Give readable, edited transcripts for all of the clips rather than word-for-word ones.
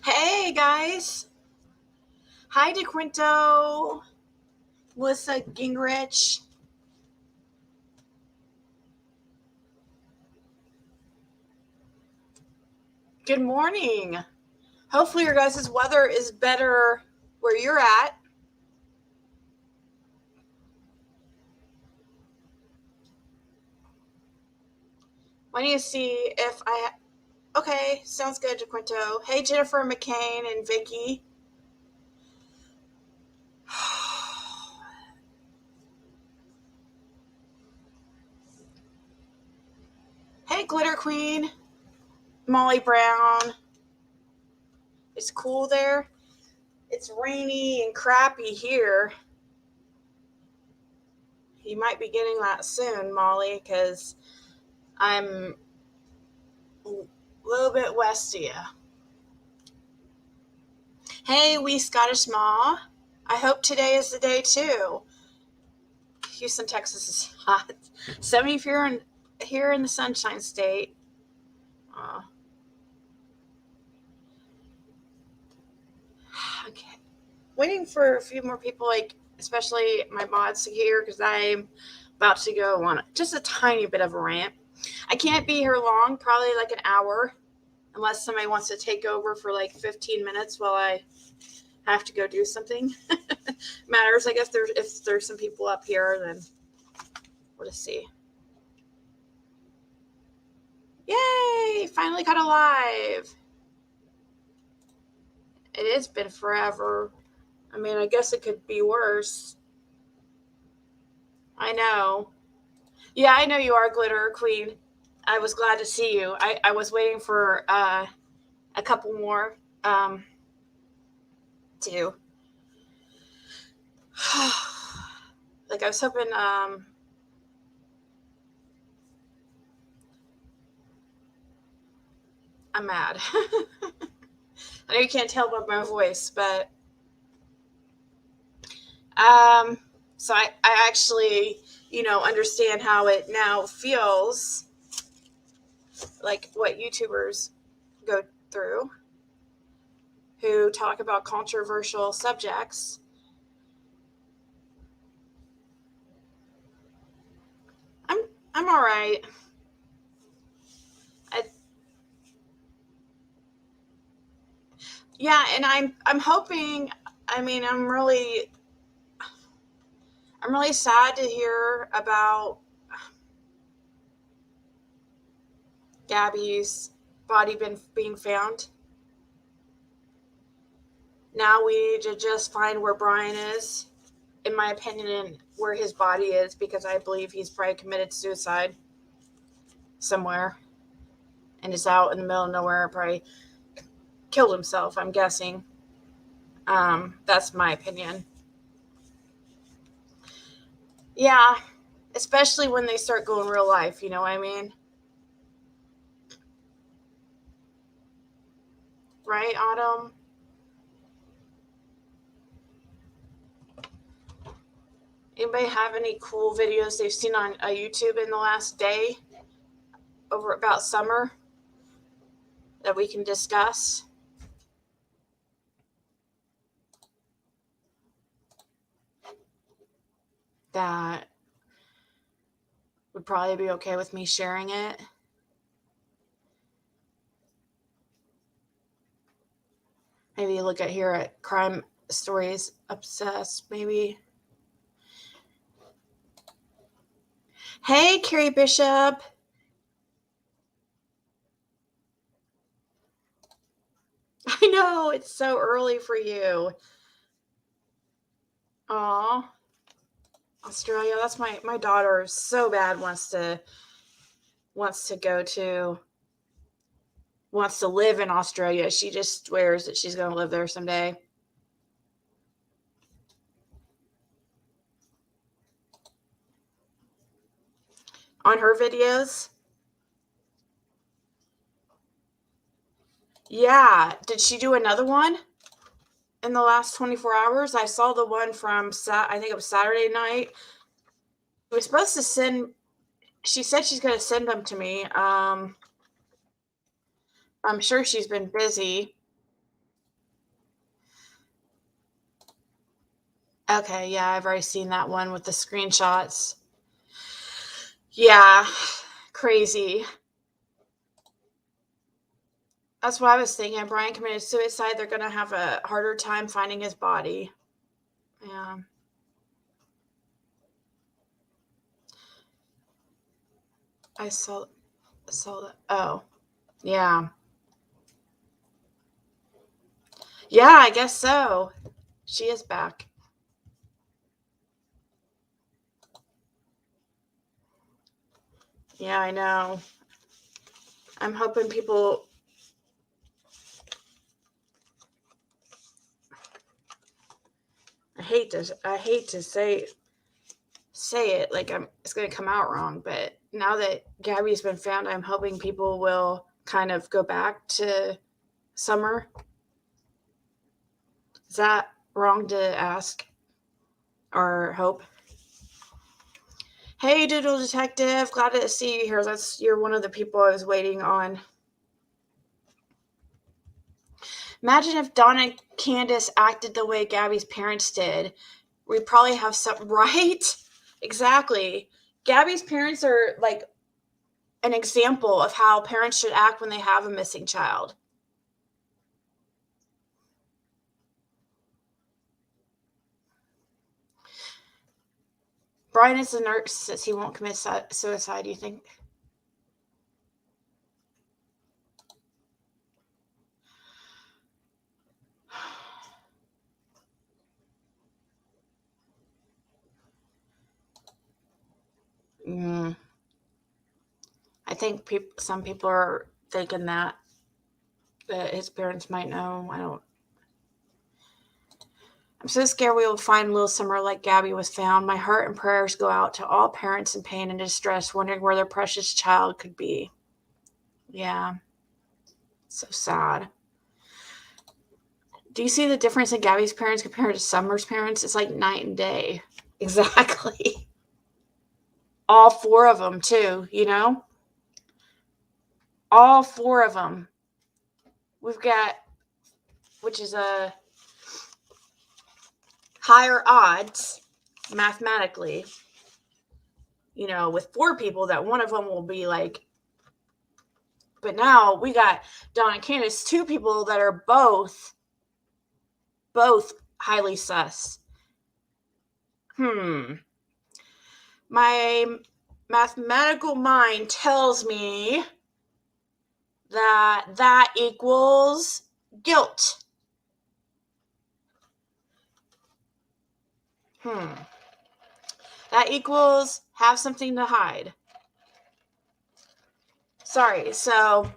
Hey guys. Hi DeQuinto. Melissa Gingrich. Good morning. Hopefully your guys' weather is better where you're at. Why don't you see if okay, sounds good, DeQuinto. Hey Jennifer McCain and Vicky. Hey Glitter Queen. Molly Brown. It's cool there. It's rainy and crappy here. You might be getting that soon, Molly, because I'm a little bit west of you. Hey, wee Scottish Ma. I hope today is the day too. Houston, Texas is hot. 70 here in the Sunshine State. Uh, okay. Waiting for a few more people, like especially my mods to hear because I'm about to go on just a tiny bit of a rant. I can't be here long, probably like an hour, unless somebody wants to take over for like 15 minutes while I have to go do something. Matters, I guess. If there's some people up here, then we'll just see. Yay! Finally got alive. It has been forever. I mean, I guess it could be worse. I know. Yeah, I know you are, Glitter Queen. I was glad to see you. I was waiting for a couple more to. Like, I was hoping. I'm mad. I know you can't tell by my voice, but so I actually, understand how it now feels like what YouTubers go through who talk about controversial subjects. I'm all right. Yeah, and I'm hoping. I mean, I'm really sad to hear about Gabby's body being found. Now we need to just find where Brian is, in my opinion, and where his body is, because I believe he's probably committed suicide somewhere and is out in the middle of nowhere, probably killed himself, I'm guessing. That's my opinion. Yeah, especially when they start going real life, you know what I mean? Right, Autumn? Anybody have any cool videos they've seen on YouTube in the last day over about summer that we can discuss? That would probably be okay with me sharing it. Maybe look at here at Crime Stories Obsessed, maybe. Hey, Carrie Bishop. I know, it's so early for you. Aw. Australia, that's my daughter so bad wants to go to wants to live in Australia. She just swears that she's going to live there someday. On her videos? Yeah. Did she do another one in the last 24 hours? I saw the one from, I think it was Saturday night. She was supposed to she said she's going to send them to me. I'm sure she's been busy. Okay, yeah, I've already seen that one with the screenshots. Yeah, crazy. That's what I was thinking. Brian committed suicide. They're going to have a harder time finding his body. Yeah. I saw that. Oh, yeah. Yeah, I guess so. She is back. Yeah, I know. I'm hoping people. I hate to say it like it's going to come out wrong, but now that Gabby's been found, I'm hoping people will kind of go back to Summer. Is that wrong to ask or hope? Hey, Doodle Detective, glad to see you here. You're one of the people I was waiting on. Imagine if Donna and Candace acted the way Gabby's parents did. We'd probably have some right. Exactly. Gabby's parents are like an example of how parents should act when they have a missing child. Brian is a narcissist. He won't commit suicide, you think? Mm, I think some people are thinking that his parents might know. I'm so scared we will find little Summer like Gabby was found. My heart and prayers go out to all parents in pain and distress, wondering where their precious child could be. Yeah, so sad. Do you see the difference in Gabby's parents compared to Summer's parents? It's like night and day. Exactly. All four of them, too, you know? All four of them. We've got, which is a higher odds mathematically, with four people that one of them will be like, but now we got Don and Candace, two people that are both highly sus. My mathematical mind tells me that equals guilt. That equals have something to hide. Sorry, so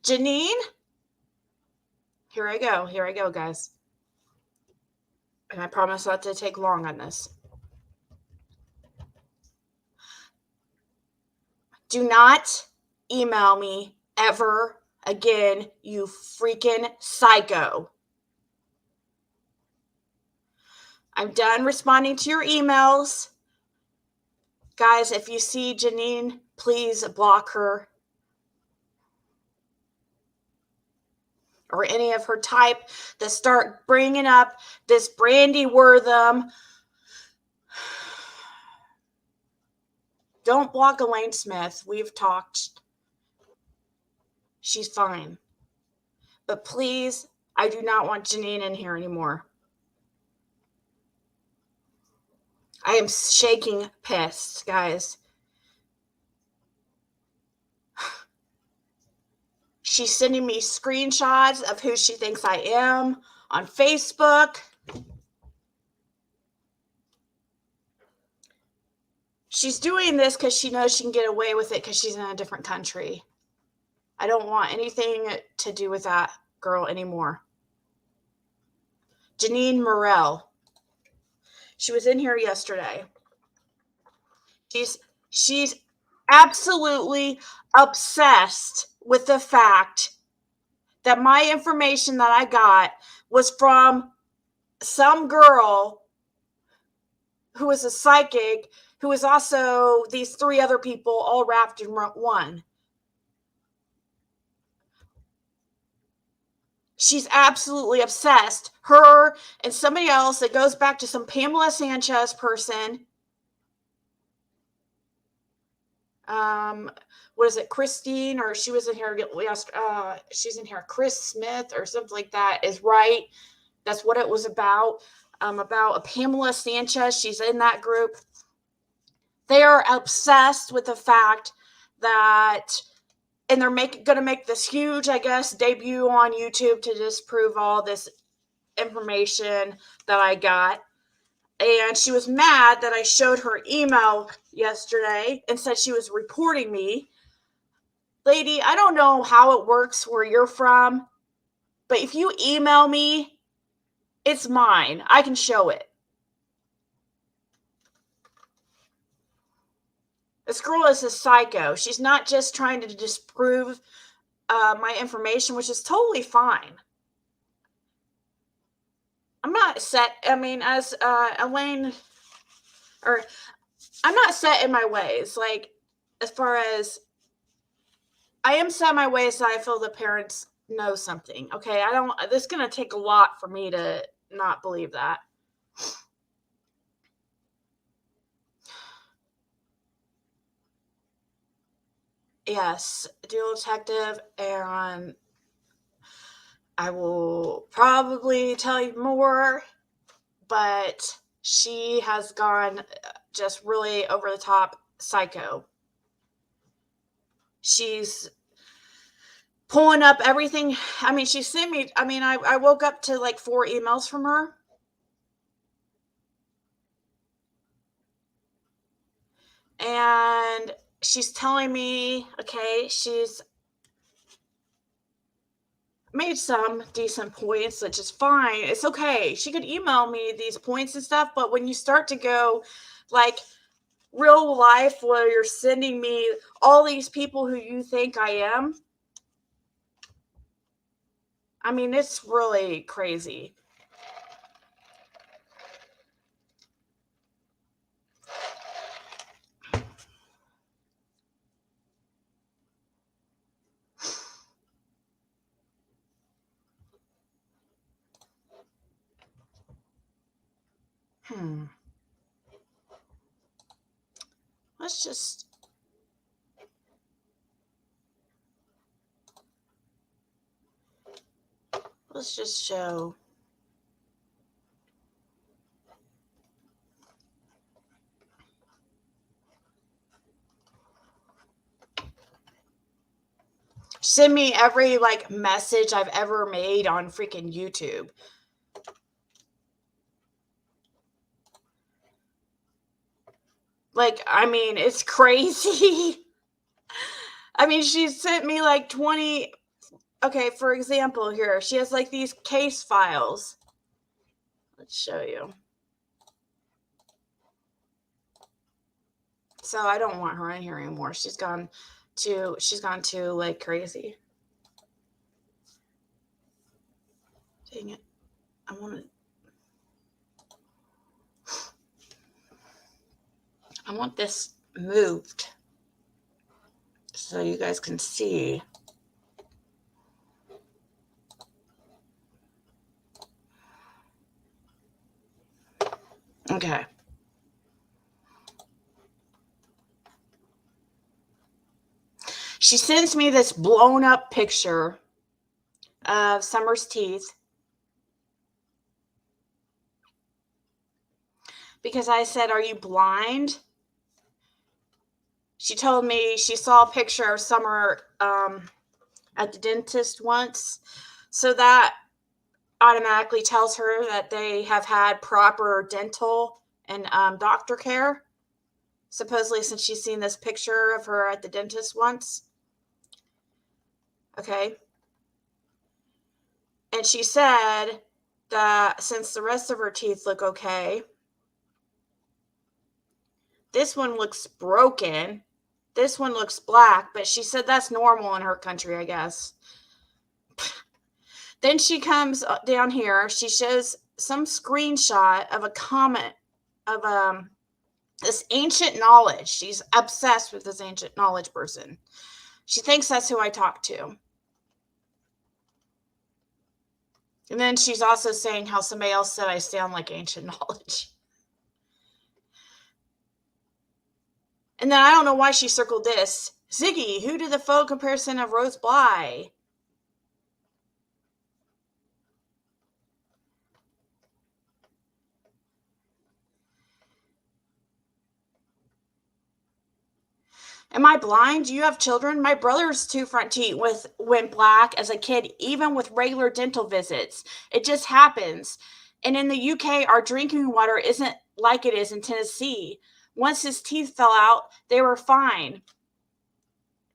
Janine, here I go, guys. And I promise not to take long on this. Do not email me ever again, you freaking psycho. I'm done responding to your emails. Guys, if you see Janine, please block her. Or any of her type that start bringing up this Brandy Wortham. Don't block Elaine Smith. We've talked. She's fine. But please, I do not want Janine in here anymore. I am shaking pissed, guys. She's sending me screenshots of who she thinks I am on Facebook. She's doing this because she knows she can get away with it because she's in a different country. I don't want anything to do with that girl anymore. Janine Morell. She was in here yesterday. She's absolutely obsessed with the fact that my information that I got was from some girl who is a psychic, who is also these three other people all wrapped in one. She's absolutely obsessed. Her and somebody else that goes back to some Pamela Sanchez person. What is it, Christine? Or she was in here last. She's in here. Chris Smith or something like that is right. That's what it was about. About a Pamela Sanchez. She's in that group. They are obsessed with the fact that, and they're going to make this huge, I guess, debut on YouTube to disprove all this information that I got. And she was mad that I showed her email yesterday and said she was reporting me. Lady, I don't know how it works where you're from, but if you email me, it's mine. I can show it. This girl is a psycho. She's not just trying to disprove my information, which is totally fine. I'm not set. I mean, as Elaine, or I'm not set in my ways. Like, as far as I am set in my ways, that I feel the parents know something. Okay, I don't. This is gonna take a lot for me to not believe that. Yes, dual detective, and I will probably tell you more, but she has gone just really over the top psycho. She's pulling up everything. I mean, she sent me, I woke up to like 4 emails from her. And she's telling me, okay, she's made some decent points, which is fine. It's okay. She could email me these points and stuff, but when you start to go like real life where you're sending me all these people who you think I am, I mean, it's really crazy. Let's just show. Send me every like message I've ever made on freaking YouTube. Like, I mean, it's crazy. I mean, she sent me like 20. Okay, for example, here, she has like these case files. Let's show you. So I don't want her in here anymore. She's gone too like crazy. Dang it. I want this moved so you guys can see. Okay. She sends me this blown up picture of Summer's teeth because I said, "Are you blind?" She told me she saw a picture of Summer at the dentist once. So that automatically tells her that they have had proper dental and doctor care. Supposedly, since she's seen this picture of her at the dentist once. Okay. And she said that since the rest of her teeth look okay, this one looks broken. This one looks black, but she said that's normal in her country, I guess. Then she comes down here. She shows some screenshot of a comment of this ancient knowledge. She's obsessed with this ancient knowledge person. She thinks that's who I talk to. And then she's also saying how somebody else said I sound like ancient knowledge. And then I don't know why she circled this. Ziggy, who did the photo comparison of Rose Bly? Am I blind? Do you have children? My brother's two front teeth went black as a kid, even with regular dental visits. It just happens. And in the UK, our drinking water isn't like it is in Tennessee. Once his teeth fell out, they were fine.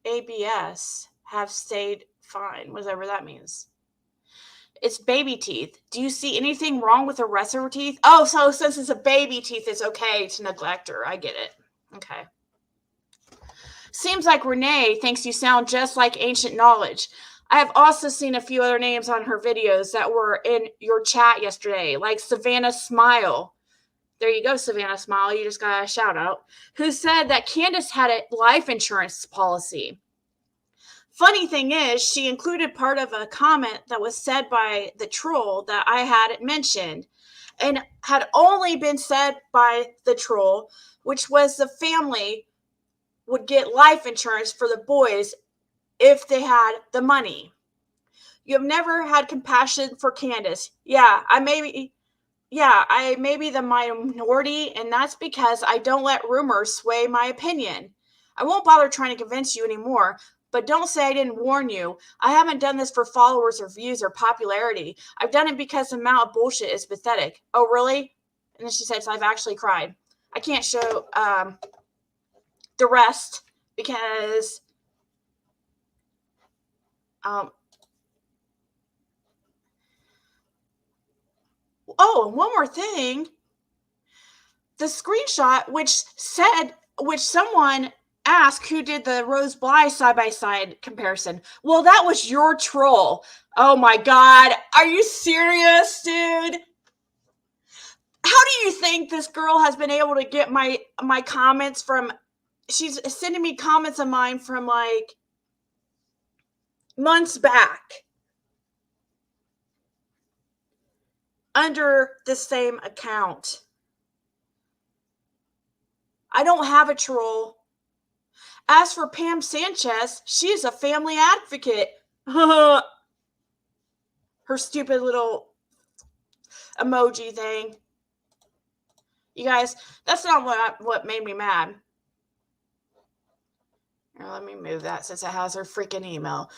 ABS have stayed fine, whatever that means. It's baby teeth. Do you see anything wrong with the rest of her teeth? Oh, so since it's a baby teeth, it's okay to neglect her. I get it. Okay. Seems like Renee thinks you sound just like ancient knowledge. I have also seen a few other names on her videos that were in your chat yesterday, like Savannah Smile. There you go, Savannah Smile. You just got a shout out. Who said that Candace had a life insurance policy. Funny thing is, she included part of a comment that was said by the troll that I had mentioned and had only been said by the troll, which was the family would get life insurance for the boys if they had the money. You have never had compassion for Candace. I may be the minority, and that's because I don't let rumors sway my opinion. I won't bother trying to convince you anymore, but don't say I didn't warn you. I haven't done this for followers or views or popularity. I've done it because the amount of bullshit is pathetic. Oh, really? And then she says, I've actually cried. I can't show the rest because oh, and one more thing. The screenshot, which someone asked who did the Rose Bly side-by-side comparison. Well, that was your troll. Oh my God. Are you serious, dude? How do you think this girl has been able to get my comments from? She's sending me comments of mine from like months back under the same account. I don't have a troll. As for Pam Sanchez, she's a family advocate. Her stupid little emoji thing. You guys, that's not what made me mad. Here, let me move that since it has her freaking email.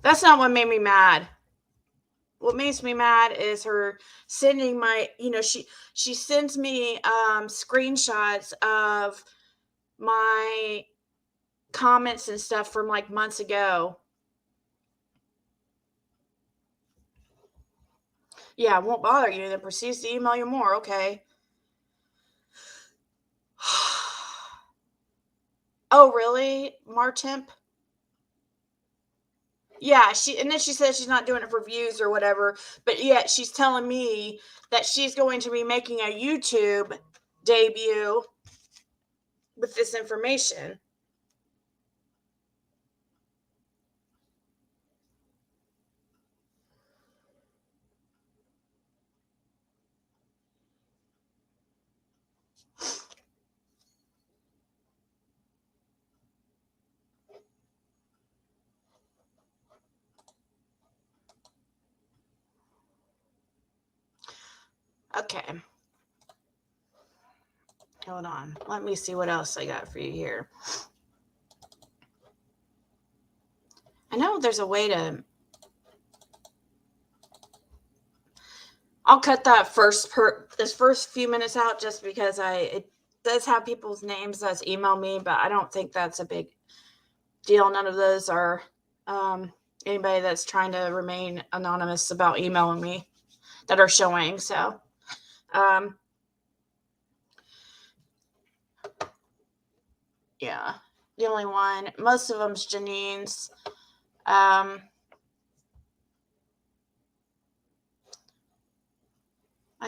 That's not what made me mad. What makes me mad is her sending my, she sends me screenshots of my comments and stuff from like months ago. Yeah, it won't bother you. Then proceeds to email you more. Okay. Oh, really, Martemp? Yeah, and then she says she's not doing it for views or whatever, but yet she's telling me that she's going to be making a YouTube debut with this information. Okay. Hold on. Let me see what else I got for you here. I know there's a way to... I'll cut that this first few minutes out just because it does have people's names that's emailed me, but I don't think that's a big deal. None of those are anybody that's trying to remain anonymous about emailing me that are showing. So, yeah, the only one, most of them's Janine's. I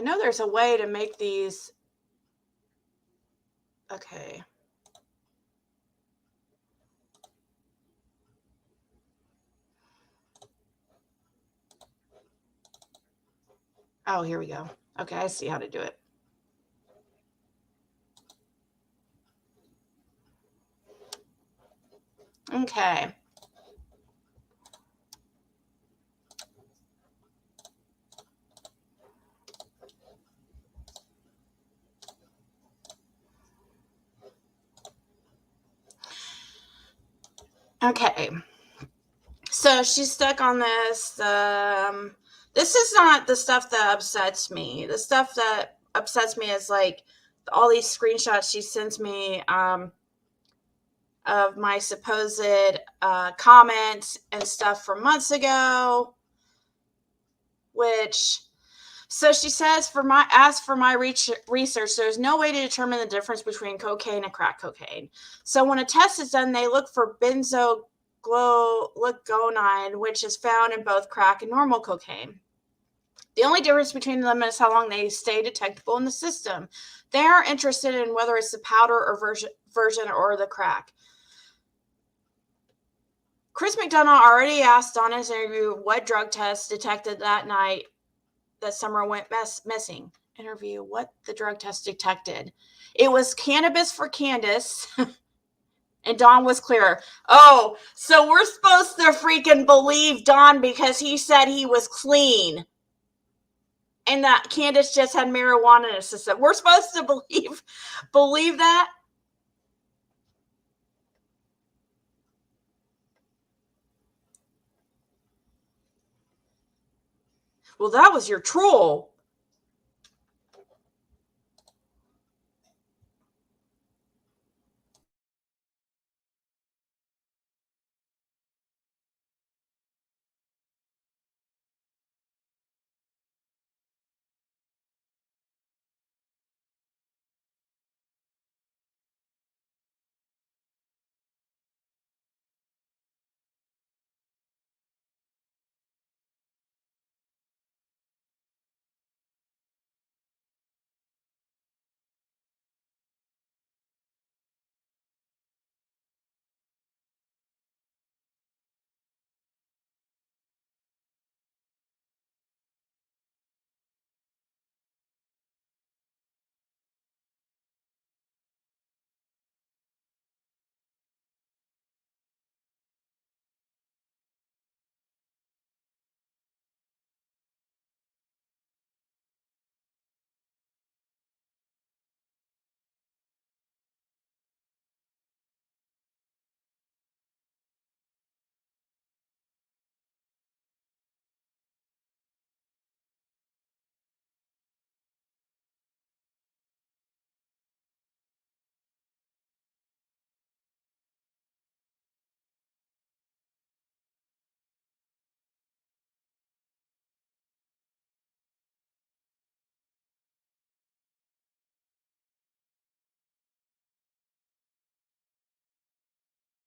know there's a way to make these. Okay. Oh, here we go. Okay, I see how to do it. Okay. Okay. So she's stuck on this. This is not the stuff that upsets me. The stuff that upsets me is like all these screenshots she sends me of my supposed comments and stuff from months ago, which so she says as for my research, there's no way to determine the difference between cocaine and crack cocaine. So when a test is done, they look for benzogluconide, which is found in both crack and normal cocaine. The only difference between them is how long they stay detectable in the system. They aren't interested in whether it's the powder or version or the crack. Chris McDonough already asked on his interview what drug tests detected that night that Summer went missing. Interview, what the drug test detected. It was cannabis for Candace. And Don was clear. Oh, so we're supposed to freaking believe Don because he said he was clean. And that Candace just had marijuana in her system. We're supposed to believe that? Well, that was your troll.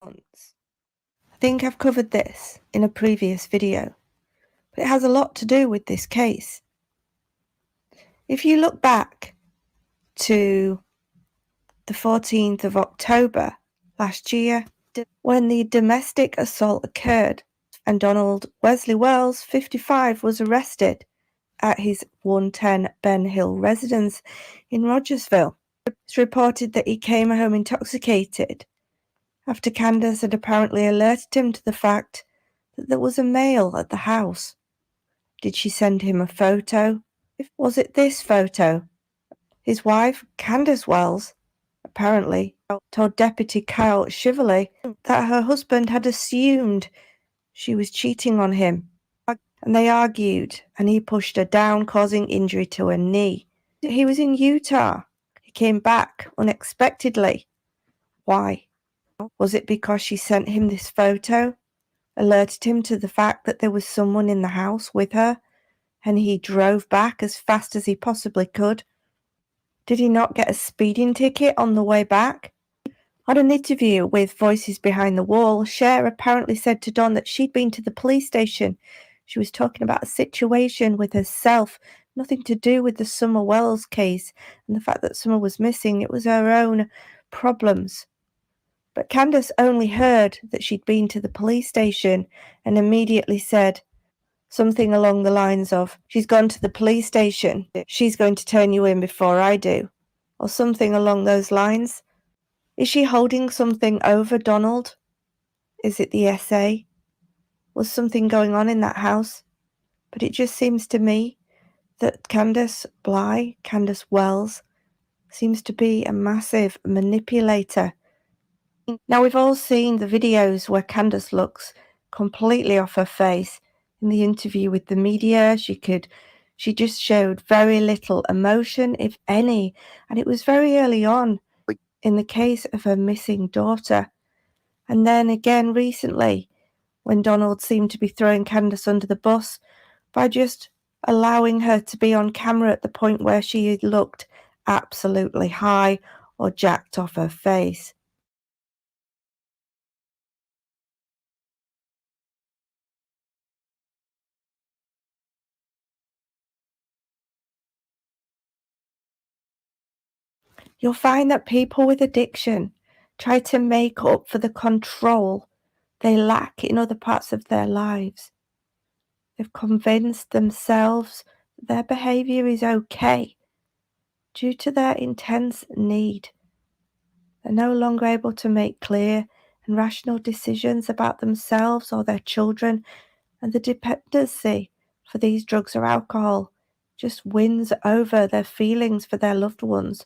I think I've covered this in a previous video, but it has a lot to do with this case. If you look back to the 14th of October last year, when the domestic assault occurred and Donald Wesley Wells, 55, was arrested at his 110 Ben Hill residence in Rogersville. It's reported that he came home intoxicated after Candace had apparently alerted him to the fact that there was a male at the house. Did she send him a photo? Was it this photo? His wife, Candace Wells, apparently told Deputy Kyle Chevalier that her husband had assumed she was cheating on him, and they argued, and he pushed her down, causing injury to her knee. He was in Utah. He came back unexpectedly. Why? Was it because she sent him this photo, alerted him to the fact that there was someone in the house with her, and he drove back as fast as he possibly could? Did he not get a speeding ticket on the way back? On an interview with Voices Behind the Wall, Cher apparently said to Don that she'd been to the police station. She was talking about a situation with herself, nothing to do with the Summer Wells case and the fact that Summer was missing. It was her own problems. But Candace only heard that she'd been to the police station and immediately said, something along the lines of, she's gone to the police station, she's going to turn you in before I do, or something along those lines. Is she holding something over Donald? Is it the SA? Was something going on in that house? But it just seems to me that Candace Wells, seems to be a massive manipulator. Now, we've all seen the videos where Candace looks completely off her face. In the interview with the media, she just showed very little emotion, if any, and it was very early on in the case of her missing daughter. And then again recently, when Donald seemed to be throwing Candace under the bus by just allowing her to be on camera at the point where she looked absolutely high or jacked off her face. You'll find that people with addiction try to make up for the control they lack in other parts of their lives. They've convinced themselves that their behavior is okay due to their intense need. They're no longer able to make clear and rational decisions about themselves or their children, and the dependency for these drugs or alcohol just wins over their feelings for their loved ones.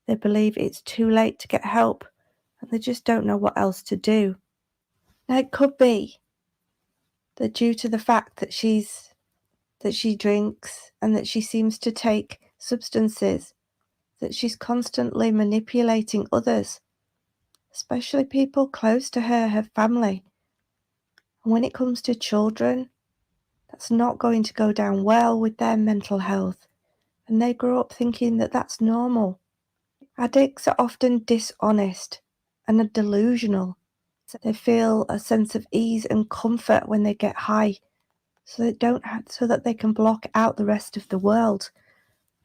They believe it's too late to get help, and they just don't know what else to do. Now, it could be that due to the fact that she drinks and that she seems to take substances, that she's constantly manipulating others, especially people close to her, her family. And when it comes to children, that's not going to go down well with their mental health, and they grow up thinking that that's normal. Addicts are often dishonest and are delusional. They feel a sense of ease and comfort when they get high, so that they can block out the rest of the world.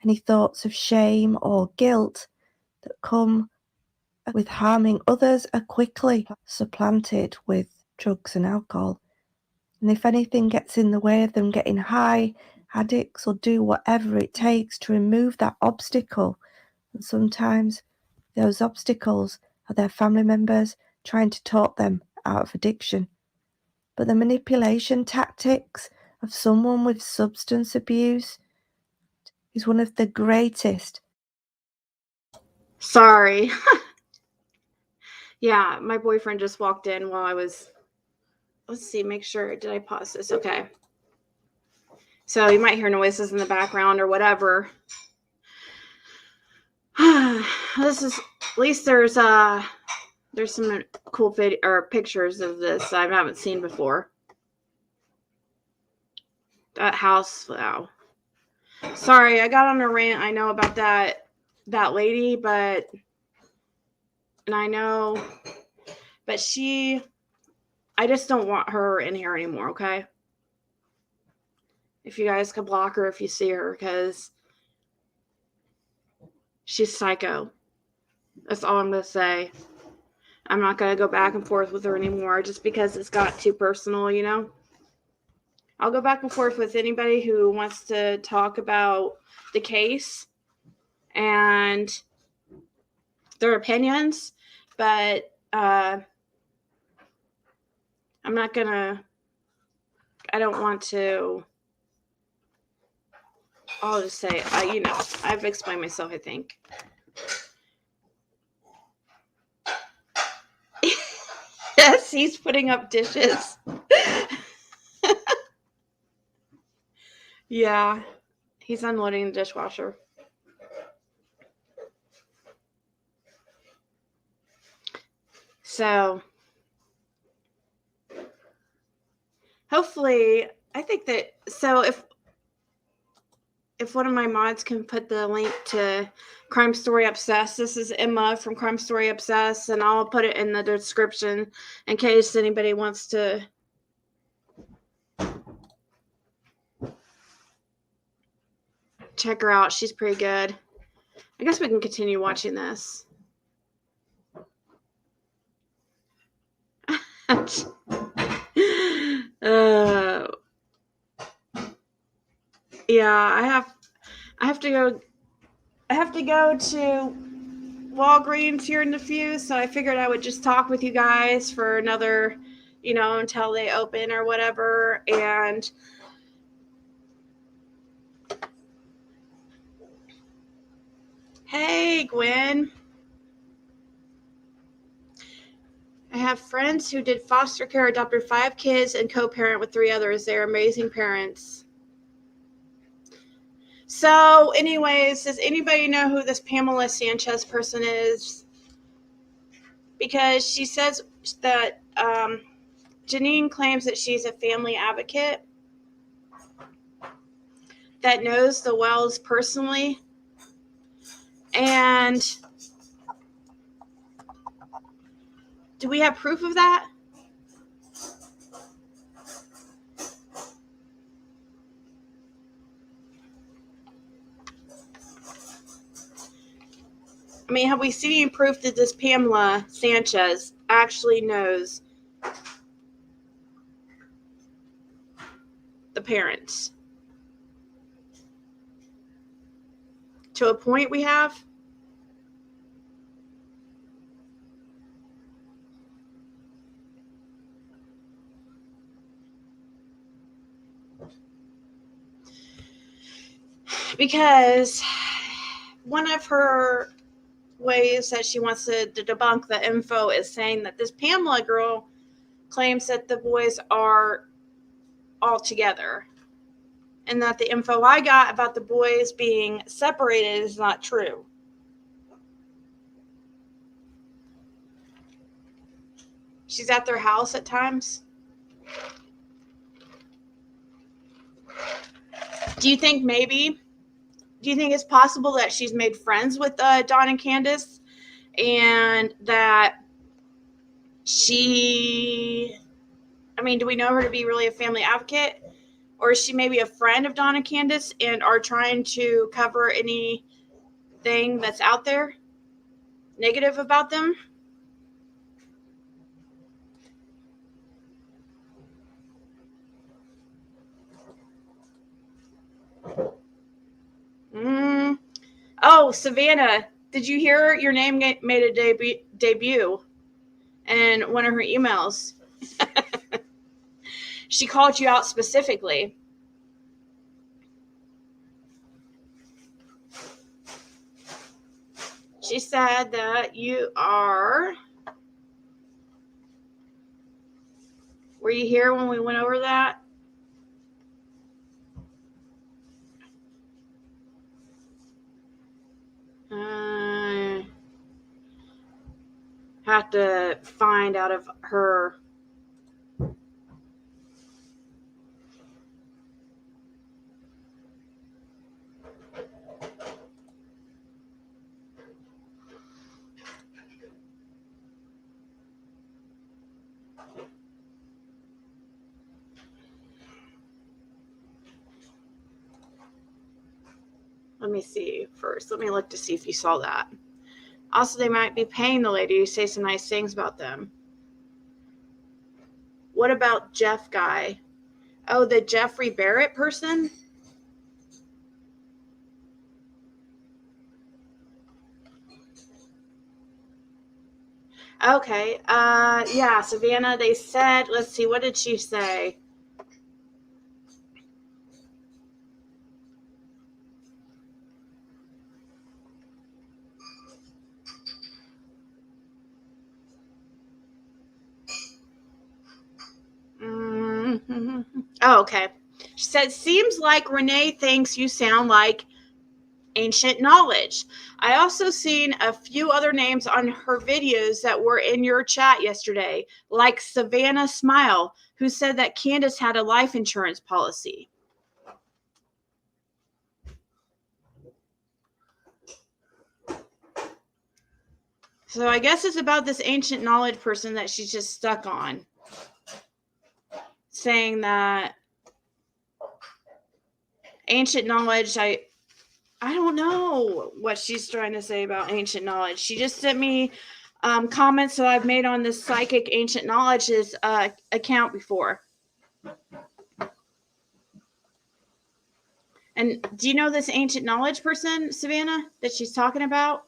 Any thoughts of shame or guilt that come with harming others are quickly supplanted with drugs and alcohol. And if anything gets in the way of them getting high, addicts will do whatever it takes to remove that obstacle. And sometimes those obstacles are their family members trying to talk them out of addiction. But the manipulation tactics of someone with substance abuse is one of the greatest. Sorry. Yeah, my boyfriend just walked in while I was, let's see, make sure, did I pause this? Okay. So you might hear noises in the background or whatever. This is, at least there's some cool video or pictures of this I haven't seen before. That house, wow. Sorry, I got on a rant, I know, about that lady, but I just don't want her in here anymore, okay? If you guys could block her if you see her, because she's psycho. That's all I'm going to say. I'm not going to go back and forth with her anymore just because it's got too personal, you know? I'll go back and forth with anybody who wants to talk about the case and their opinions, but I'm not going to, I don't want to, I'll just say, I've explained myself, I think. Yes, he's putting up dishes. Yeah, he's unloading the dishwasher. So, hopefully, I think that, so if one of my mods can put the link to Crime Story Obsessed, this is Emma from Crime Story Obsessed, and I'll put it in the description in case anybody wants to check her out. She's pretty good. I guess we can continue watching this. Yeah, I have to go. I have to go to Walgreens here in a few, so I figured I would just talk with you guys for another, until they open or whatever. And hey, Gwen. I have friends who did foster care, adopted 5 kids, and co-parent with 3 others. They're amazing parents. So, anyways, does anybody know who this Pamela Sanchez person is? Because she says that Janine claims that she's a family advocate that knows the Wells personally. And do we have proof of that? I mean, have we seen any proof that this Pamela Sanchez actually knows the parents? To a point we have. Because one of her ways that she wants to debunk the info is saying that this Pamela girl claims that the boys are all together and that the info I got about the boys being separated is not true. She's at their house at times. Do you think it's possible that she's made friends with Dawn and Candace, and that do we know her to be really a family advocate? Or is she maybe a friend of Dawn and Candace and are trying to cover anything that's out there negative about them? Oh, Savannah, did you hear your name made a debut in one of her emails? She called you out specifically. She said that you are... Were you here when we went over that? Have to find out of her. Let me see first. Let me look to see if you saw that. Also, they might be paying the lady to say some nice things about them. What about Jeff guy? Oh, the Jeffrey Barrett person? Okay. Yeah, Savannah, they said, let's see, what did she say? Mm-hmm. Oh, okay. She said, seems like Renee thinks you sound like Ancient Knowledge. I also seen a few other names on her videos that were in your chat yesterday, like Savannah Smile, who said that Candace had a life insurance policy. So I guess it's about this Ancient Knowledge person that she's just stuck on, saying that Ancient Knowledge, I don't know what she's trying to say about Ancient Knowledge. She just sent me comments that I've made on this Psychic Ancient Knowledge's account before. And do you know this ancient knowledge person, Savannah, that she's talking about?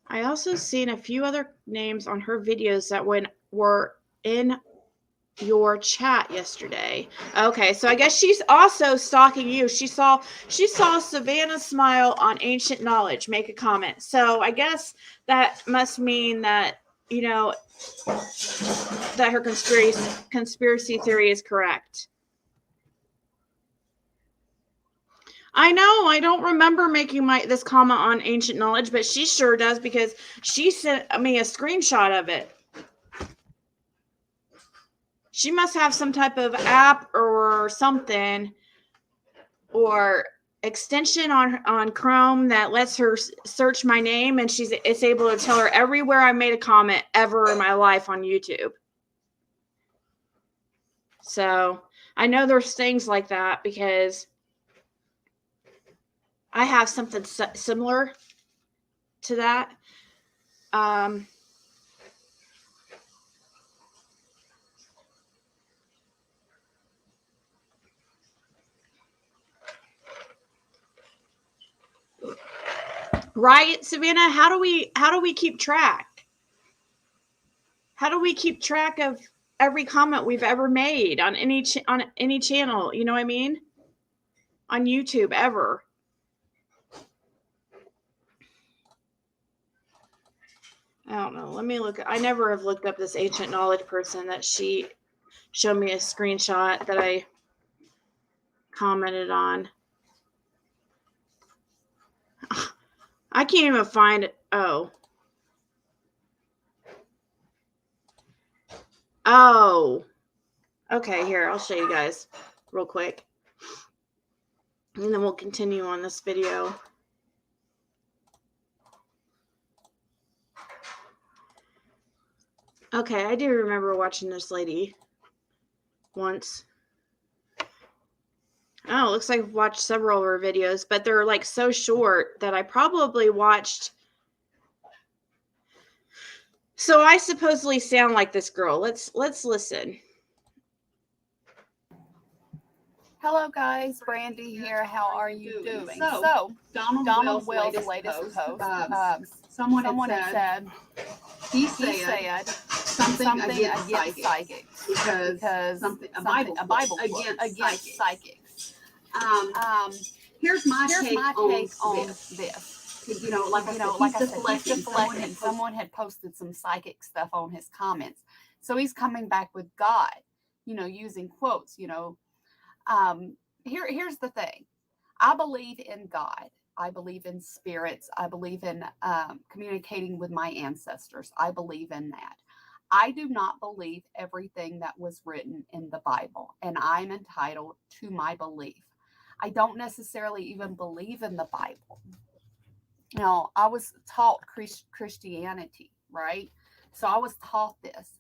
I also seen a few other names on her videos that were in your chat yesterday. Okay, so I guess she's also stalking you. She saw Savannah Smile on Ancient Knowledge make a comment. So I guess that must mean that, you know, that her conspiracy theory is correct. I know. I don't remember making this comment on Ancient Knowledge, but she sure does because she sent me a screenshot of it. She must have some type of app or something or extension on Chrome that lets her search my name, and it's able to tell her everywhere I made a comment ever in my life on YouTube. So I know there's things like that because I have something similar to that. Right, Savannah? How do we keep track? How do we keep track of every comment we've ever made on any channel? You know what I mean? On YouTube ever. I don't know. Let me look. I never have looked up this Ancient Knowledge person that she showed me a screenshot that I commented on. I can't even find it. Oh. Okay, here. I'll show you guys real quick. And then we'll continue on this video. Okay, I do remember watching this lady once. Oh, it looks like I've watched several of her videos, but they're like so short that I probably watched. So I supposedly sound like this girl. Let's listen. Hello guys, Brandy here. How are you doing? So Donald Wells' latest post. Someone had said he said something against psychics because a Bible quote against psychics. Here's my take on this. You know, like I said, he's deflecting. Someone had posted some psychic stuff on his comments, so he's coming back with God. You know, using quotes. You know. Here's the thing. I believe in God. I believe in spirits. I believe in communicating with my ancestors. I believe in that. I do not believe everything that was written in the Bible, and I'm entitled to my belief. I don't necessarily even believe in the Bible. You know, I was taught Christianity, right? So I was taught this.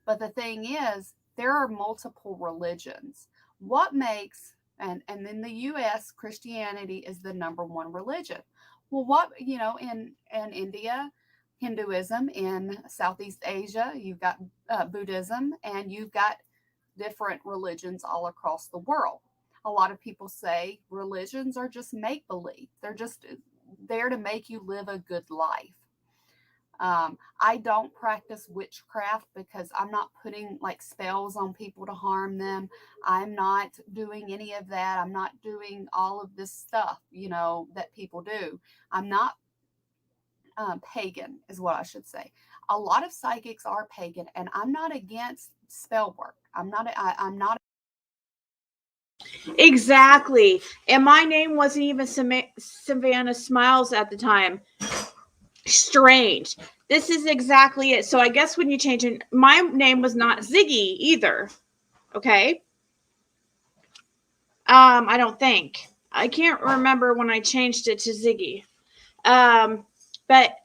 But the thing is, there are multiple religions. What makes, and in the U.S., Christianity is the number one religion. Well, what, you know, in India, Hinduism, in Southeast Asia, you've got Buddhism, and you've got different religions all across the world. A lot of people say religions are just make-believe. They're just there to make you live a good life. I don't practice witchcraft because I'm not putting like spells on people to harm them. I'm not doing any of that. I'm not doing all of this stuff, you know, that people do. I'm not pagan is what I should say. A lot of psychics are pagan, and I'm not against spell work. I'm not. Exactly. And my name wasn't even Savannah Smiles at the time. Strange. This is exactly it. So I guess when you change it, my name was not Ziggy either. Okay. I don't think. I can't remember when I changed it to Ziggy. But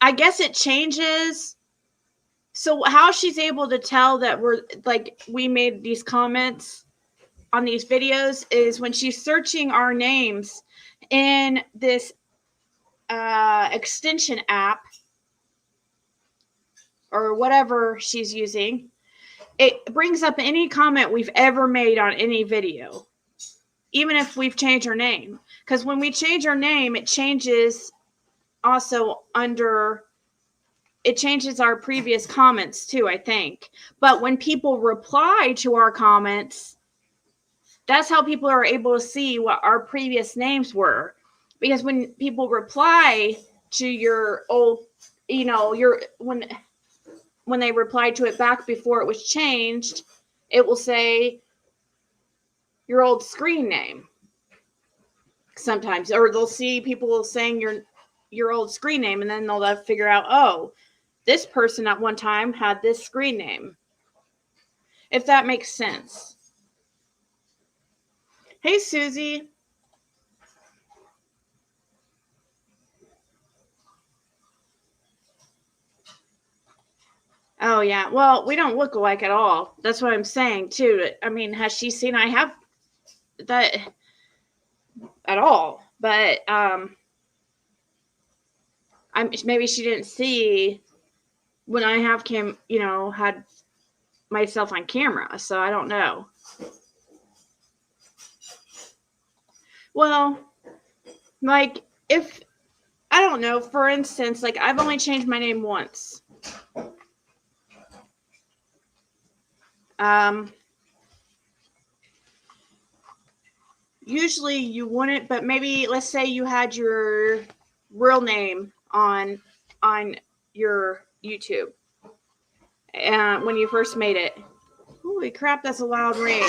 I guess it changes. So how she's able to tell that we made these comments on these videos is when she's searching our names in this extension app or whatever she's using, it brings up any comment we've ever made on any video, even if we've changed our name. Because when we change our name, it changes also it changes our previous comments too, I think. But when people reply to our comments, that's how people are able to see what our previous names were. Because when people reply to your old, when they reply to it back before it was changed, it will say your old screen name sometimes, or they'll see people saying your old screen name, and then they'll figure out, oh, this person at one time had this screen name. If that makes sense. Hey, Susie. Oh, yeah. Well, we don't look alike at all. That's what I'm saying, too. I mean, has she seen I have that at all? But maybe she didn't see when I have had myself on camera, so I don't know. Well, like, if, I don't know, for instance, like, I've only changed my name once. Usually you wouldn't, but maybe let's say you had your real name on your YouTube when you first made it. Holy crap, that's a loud ring.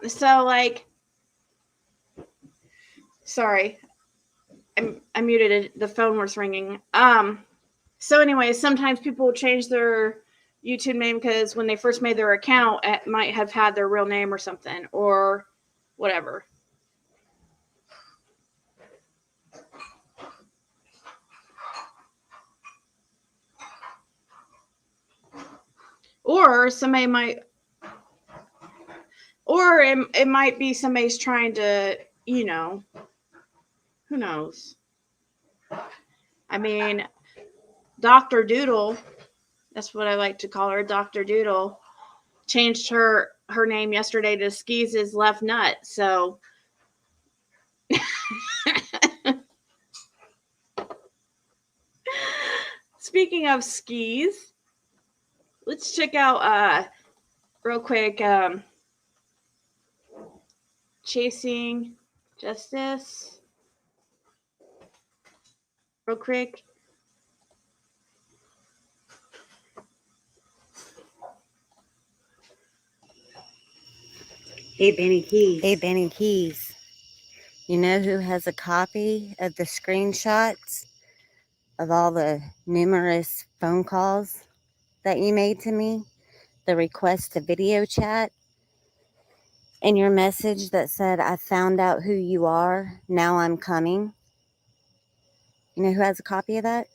So like, sorry, I muted it. The phone was ringing. So anyway, sometimes people will change their YouTube name because when they first made their account, it might have had their real name or something, or whatever. Or somebody might, or it might be somebody's trying to, who knows? I mean, Dr. Doodle, that's what I like to call her, Dr. Doodle, changed her name yesterday to Skeez's Left Nut. So speaking of Skeez, let's check out real quick Chasing Justice. Real quick. Hey, Benny Keys. Hey, Benny Keys. You know who has a copy of the screenshots of all the numerous phone calls that you made to me? The request to video chat and your message that said, I found out who you are. Now I'm coming. You know who has a copy of that?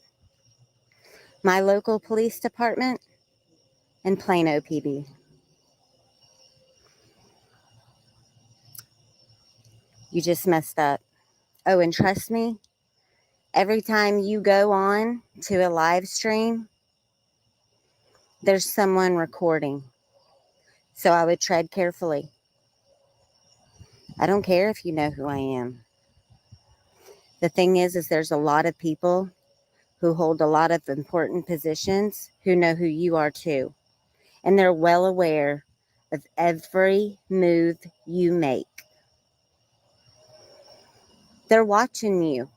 My local police department and Plano PD. You just messed up. Oh, and trust me, every time you go on to a live stream, there's someone recording. So I would tread carefully. I don't care if you know who I am. The thing is there's a lot of people who hold a lot of important positions who know who you are too. And they're well aware of every move you make. They're watching you.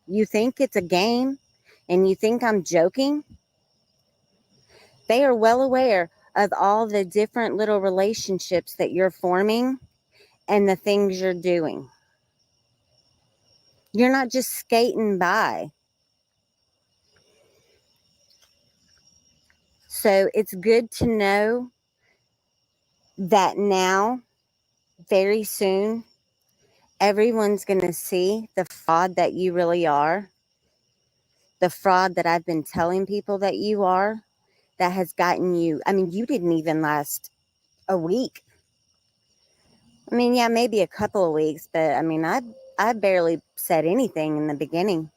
You think it's a game and you think I'm joking? They are well aware of all the different little relationships that you're forming and the things you're doing. You're not just skating by. So it's good to know that now, very soon, everyone's going to see the fraud that you really are. the fraud that I've been telling people that you are, that has gotten you. I mean, you didn't even last a week. I mean, yeah, maybe a couple of weeks, but I mean, I barely said anything in the beginning.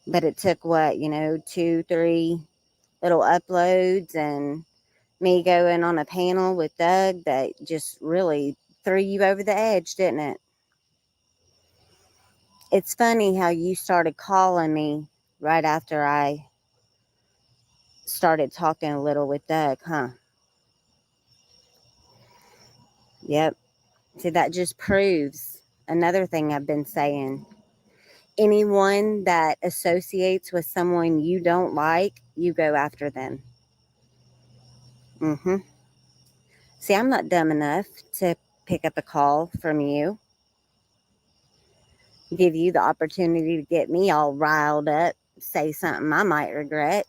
But it took what, 2, 3 little uploads and me going on a panel with Doug that just really threw you over the edge, didn't it? It's funny how you started calling me right after I started talking a little with Doug, huh? Yep. See, that just proves another thing I've been saying. Anyone that associates with someone you don't like, you go after them. See, I'm not dumb enough to pick up a call from you, give you the opportunity to get me all riled up, say something I might regret.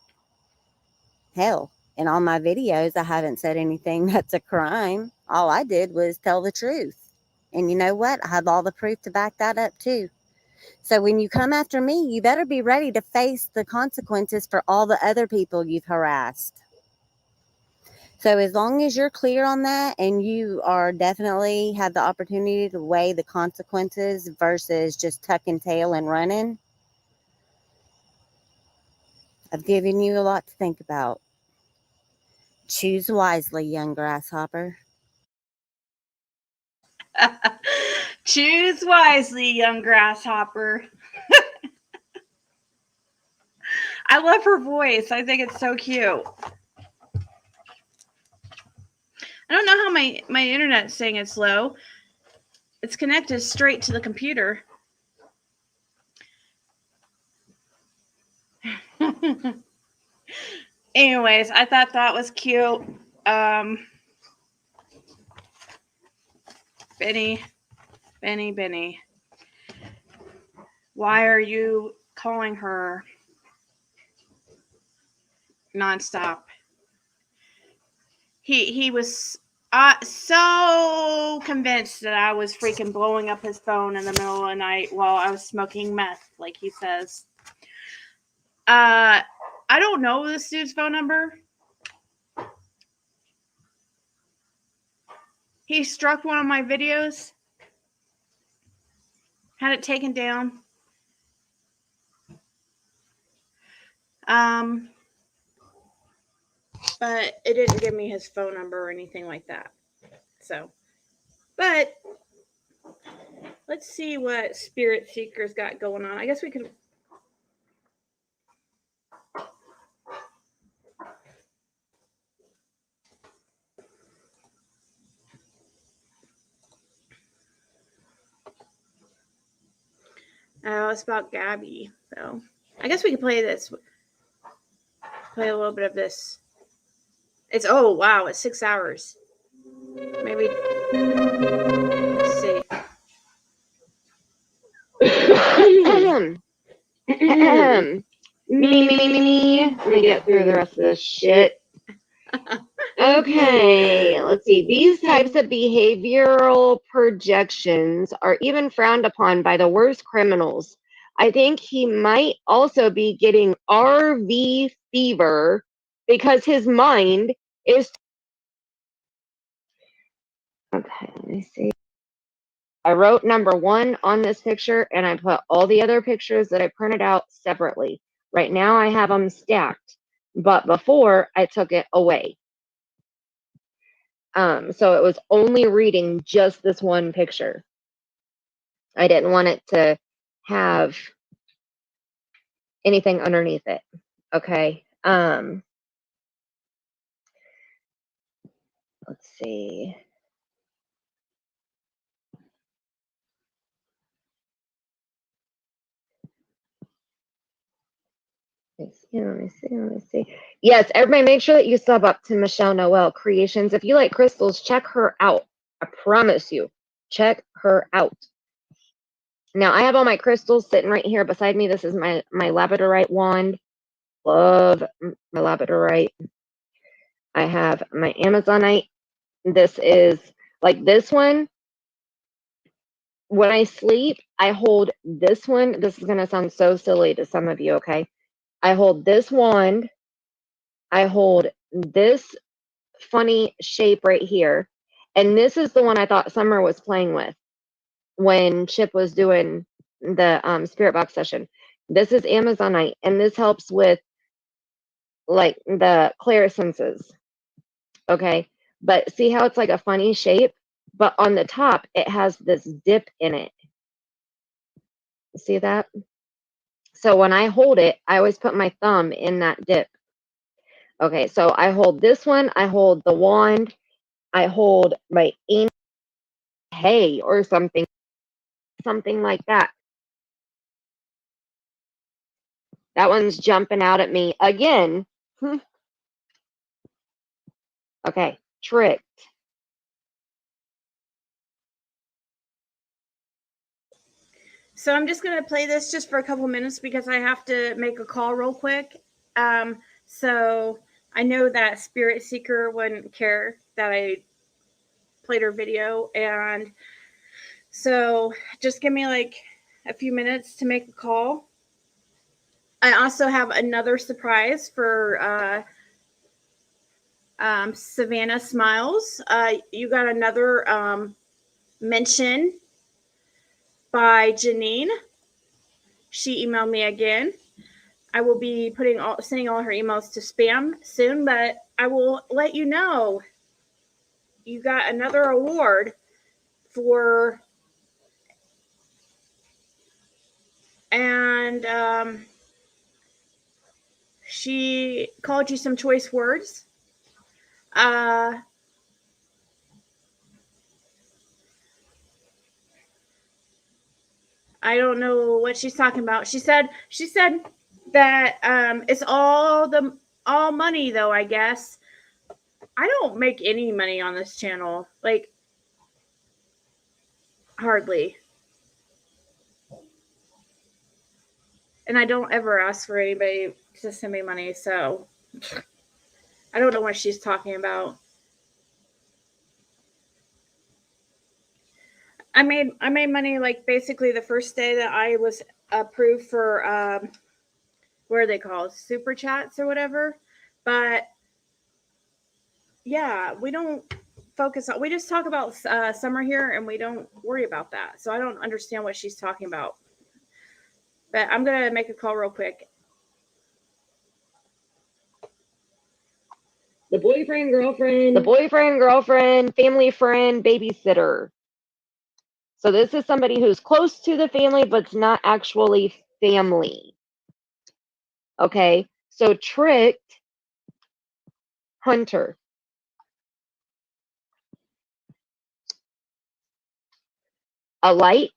Hell, in all my videos, I haven't said anything that's a crime. All I did was tell the truth. And you know what? I have all the proof to back that up too. So when you come after me, you better be ready to face the consequences for all the other people you've harassed. So as long as you're clear on that and you are definitely have the opportunity to weigh the consequences versus just tucking tail and running, I've given you a lot to think about. Choose wisely, young grasshopper. Choose wisely, young grasshopper. I love her voice. I think it's so cute. I don't know how my internet's saying it's slow. It's connected straight to the computer. Anyways, I thought that was cute. Benny. Why are you calling her nonstop? He was so convinced that I was freaking blowing up his phone in the middle of the night while I was smoking meth, like he says. I don't know this dude's phone number. He struck one of my videos, had it taken down. But it didn't give me his phone number or anything like that. So, but let's see what Spirit Seeker's got going on. I guess we could. Oh, it's about Gabby. So, I guess we could play this. Play a little bit of this. It's, oh, wow, it's 6 hours. Maybe. Let's see. Me. Let me get through the rest of this shit. Okay, let's see. These types of behavioral projections are even frowned upon by the worst criminals. I think he might also be getting RV fever because his mind is. Okay, let me see. I wrote number 1 on this picture and I put all the other pictures that I printed out separately. Right now I have them stacked, but before I took it away. So it was only reading just this one picture. I didn't want it to have anything underneath it. Okay. Let's see. Let me see. Yes, everybody make sure that you sub up to Michelle Noel Creations. If you like crystals, check her out. I promise you. Check her out. Now, I have all my crystals sitting right here beside me. This is my labradorite wand. Love my labradorite. I have my Amazonite. This is like this one. When I sleep, I hold this one. This is going to sound so silly to some of you, okay? I hold this wand. I hold this funny shape right here. And this is the one I thought Summer was playing with when Chip was doing the spirit box session. This is Amazonite, and this helps with like the clairsenses. Okay, but see how it's like a funny shape, but on the top it has this dip in it. See that? So when I hold it, I always put my thumb in that dip. Okay, so I hold this one, I hold the wand, I hold my hay or something like that. That one's jumping out at me again. Okay, tricked. So I'm just going to play this just for a couple minutes because I have to make a call real quick. So I know that Spirit Seeker wouldn't care that I played her video. And so just give me like a few minutes to make a call. I also have another surprise for Savannah Smiles. You got another mention by Janine. She emailed me again. I will be sending all her emails to spam soon, but I will let you know you got another award for, and she called you some choice words. I don't know what she's talking about. She said that it's all money though, I guess. I don't make any money on this channel. Like hardly. And I don't ever ask for anybody to send me money, so I don't know what she's talking about. I made money like basically the first day that I was approved for what are they called? Super chats or whatever. But yeah, we don't focus on, we just talk about Summer here and we don't worry about that. So I don't understand what she's talking about. But I'm going to make a call real quick. The boyfriend, girlfriend, family friend, babysitter. So this is somebody who's close to the family, but it's not actually family. Okay, so tricked, hunter. A light,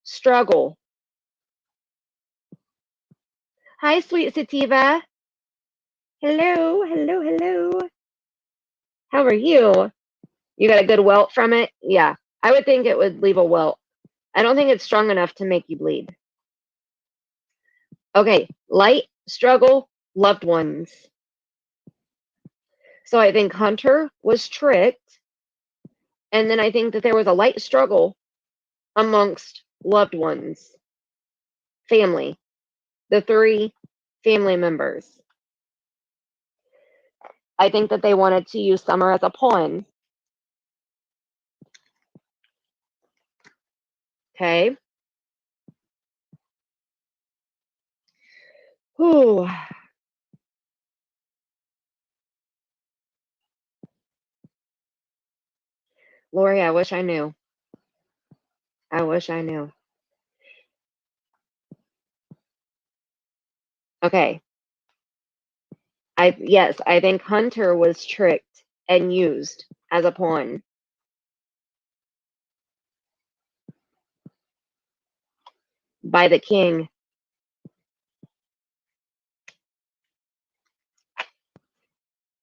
struggle. Hi, sweet sativa. Hello, hello, hello. How are you? You got a good welt from it? Yeah, I would think it would leave a welt. I don't think it's strong enough to make you bleed. Okay, light, struggle, loved ones. So I think Hunter was tricked. And then I think that there was a light struggle amongst loved ones, family, the 3 family members. I think that they wanted to use Summer as a pawn. Okay. Whew. Lori, I wish I knew. I wish I knew. Okay. Yes, I think Hunter was tricked and used as a pawn. By the king.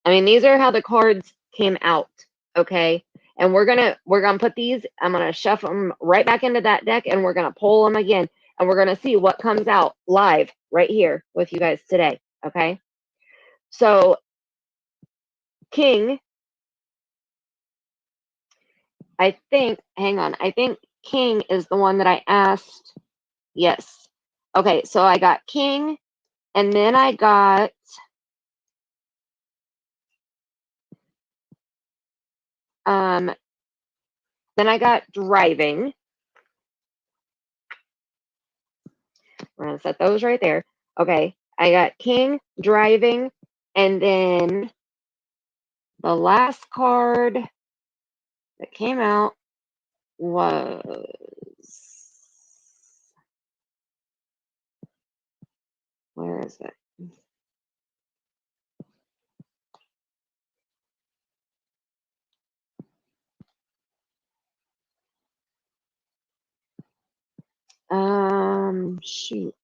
I mean, these are how the cards came out, okay? And we're gonna put these, I'm gonna shuffle them right back into that deck and we're gonna pull them again and we're gonna see what comes out live right here with you guys today, okay? So King, I think king is the one that I asked. Yes. Okay, so I got king, and then I got driving. We're gonna set those right there. Okay, I got king, driving, and then the last card that came out was, where is it? Shoot.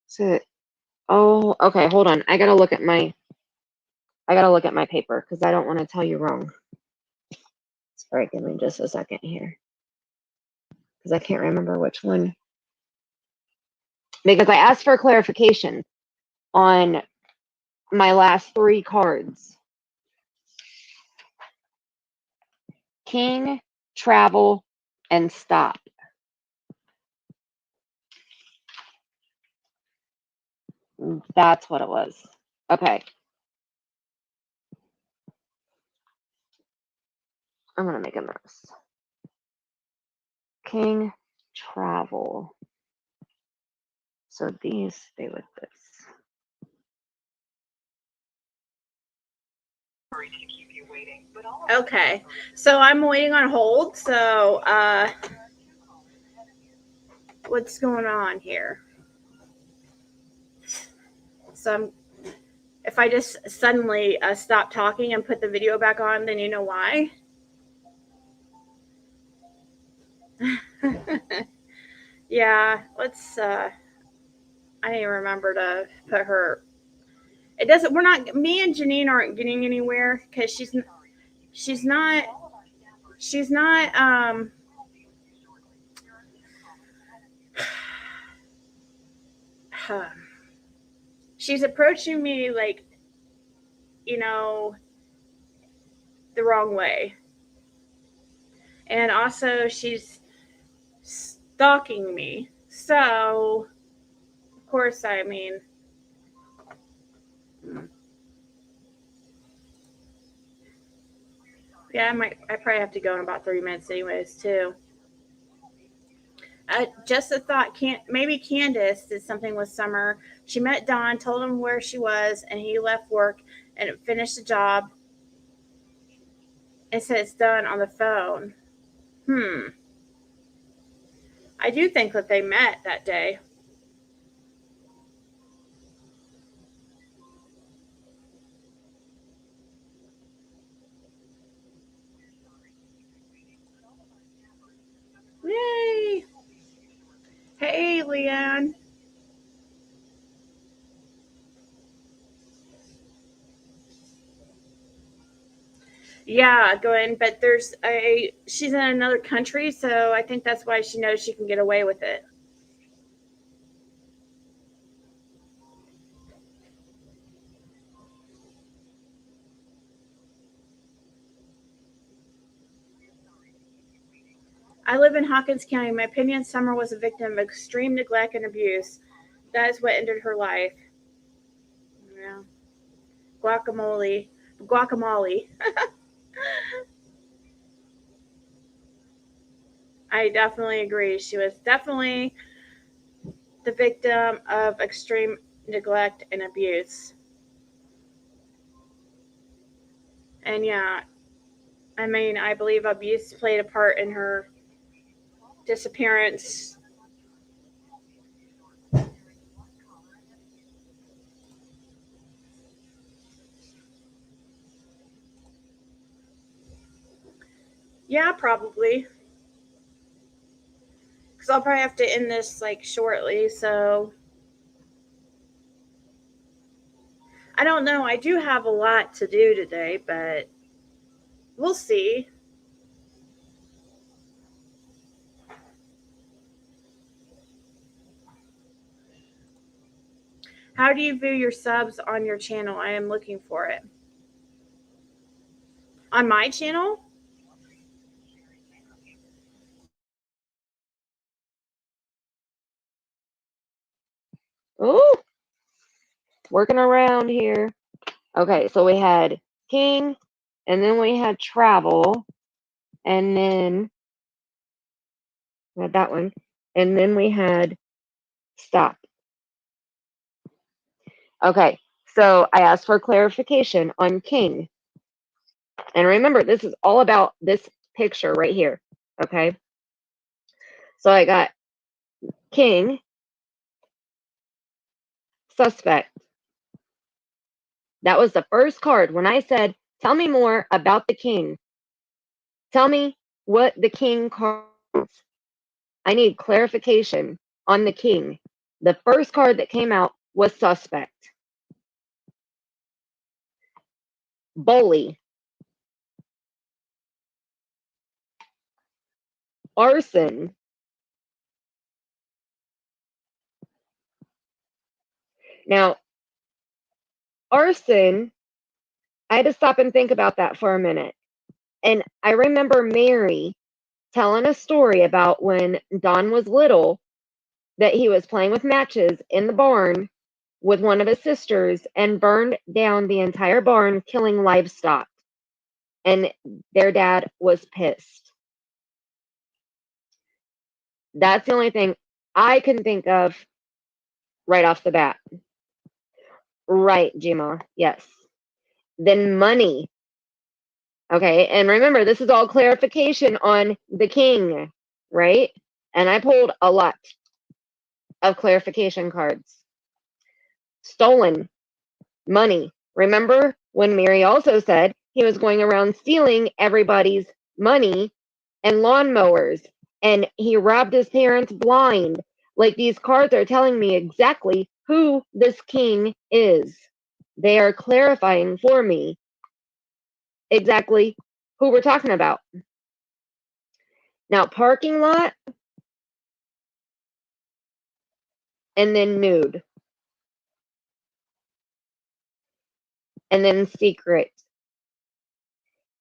So, oh, okay, hold on. I gotta look at my paper because I don't want to tell you wrong. Sorry, give me just a second here. Because I can't remember which one. Because I asked for clarification on my last 3 cards. King, travel, and stop. That's what it was. Okay. I'm going to make a mess. King, travel. So these stay with this. Okay, so I'm waiting on hold. So, what's going on here? So, if I just suddenly stop talking and put the video back on, then you know why. Yeah, let's. I didn't remember to put her. It doesn't. We're not. Me and Janine aren't getting anywhere because she's not. She's not. She's approaching me like, you know, the wrong way, and also she's stalking me. So, of course, I mean. Yeah, I probably have to go in about 30 minutes, anyways, too. Just a thought. Maybe Candace did something with Summer. She met Don, told him where she was, and he left work and finished the job. And said it's done on the phone. I do think that they met that day. Yay! Hey, Leanne. Yeah, going, but she's in another country, so I think that's why she knows she can get away with it. I live in Hawkins County. In my opinion, Summer was a victim of extreme neglect and abuse. That is what ended her life. Yeah. Guacamole. I definitely agree. She was definitely the victim of extreme neglect and abuse. And yeah, I mean, I believe abuse played a part in her disappearance. Yeah, probably. Because I'll probably have to end this like shortly. So I don't know. I do have a lot to do today, but we'll see. How do you view your subs on your channel? I am looking for it. On my channel? Ooh, working around here. Okay, so we had king, and then we had travel, and then we had that one, and then we had stop. Okay, so I asked for clarification on king. And remember, this is all about this picture right here. Okay, so I got king, suspect. That was the first card when I said, tell me more about the king. Tell me what the king card is. I need clarification on the king. The first card that came out was suspect. Bully. Arson. Now, arson, I had to stop and think about that for a minute. And I remember Mary telling a story about when Don was little that he was playing with matches in the barn with one of his sisters and burned down the entire barn, killing livestock. And their dad was pissed. That's the only thing I can think of right off the bat. Right, Gma. Yes. Then money. Okay, and remember, this is all clarification on the king, right? And I pulled a lot of clarification cards. Stolen money. Remember when Mary also said he was going around stealing everybody's money and lawnmowers, and he robbed his parents blind? Like, these cards are telling me exactly who this king is. They are clarifying for me exactly who we're talking about. Now, parking lot, and then nude, and then secret.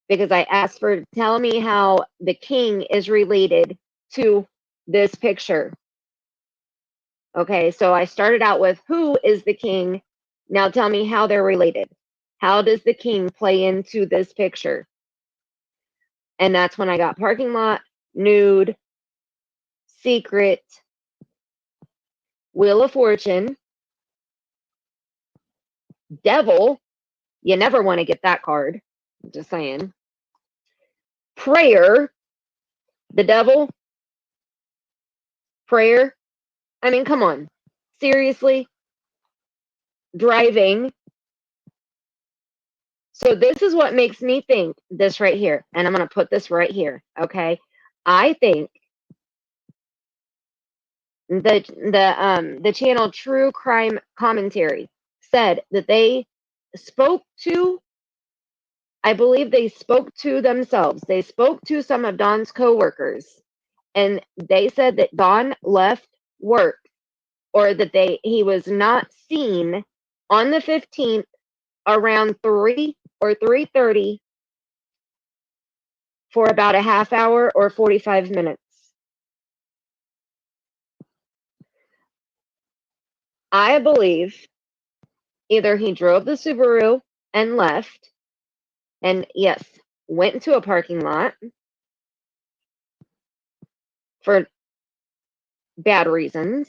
Because I asked for, tell me how the king is related to this picture. Okay, so I started out with who is the king. Now tell me how they're related. How does the king play into this picture? And that's when I got parking lot, nude, secret, Wheel of Fortune, devil. You never want to get that card. Just saying. Prayer, the devil, prayer. I mean, come on. Seriously? Driving. So this is what makes me think this right here. And I'm going to put this right here. Okay. I think the channel True Crime Commentary said that they spoke to, I believe they spoke to themselves. They spoke to some of Don's coworkers, and they said that Don left work, or that he was not seen on the 15th around 3 or 3:30 for about a half hour or 45 minutes. I believe either he drove the Subaru and left, and yes, went into a parking lot for bad reasons,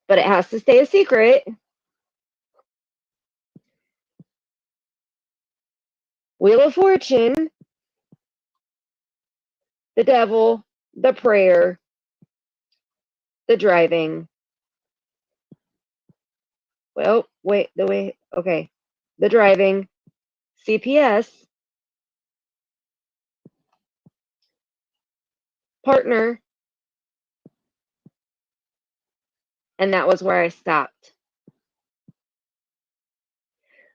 but it has to stay a secret. Wheel of Fortune, the devil, the prayer, the driving. Well, wait, okay. The driving, CPS, partner, and that was where I stopped.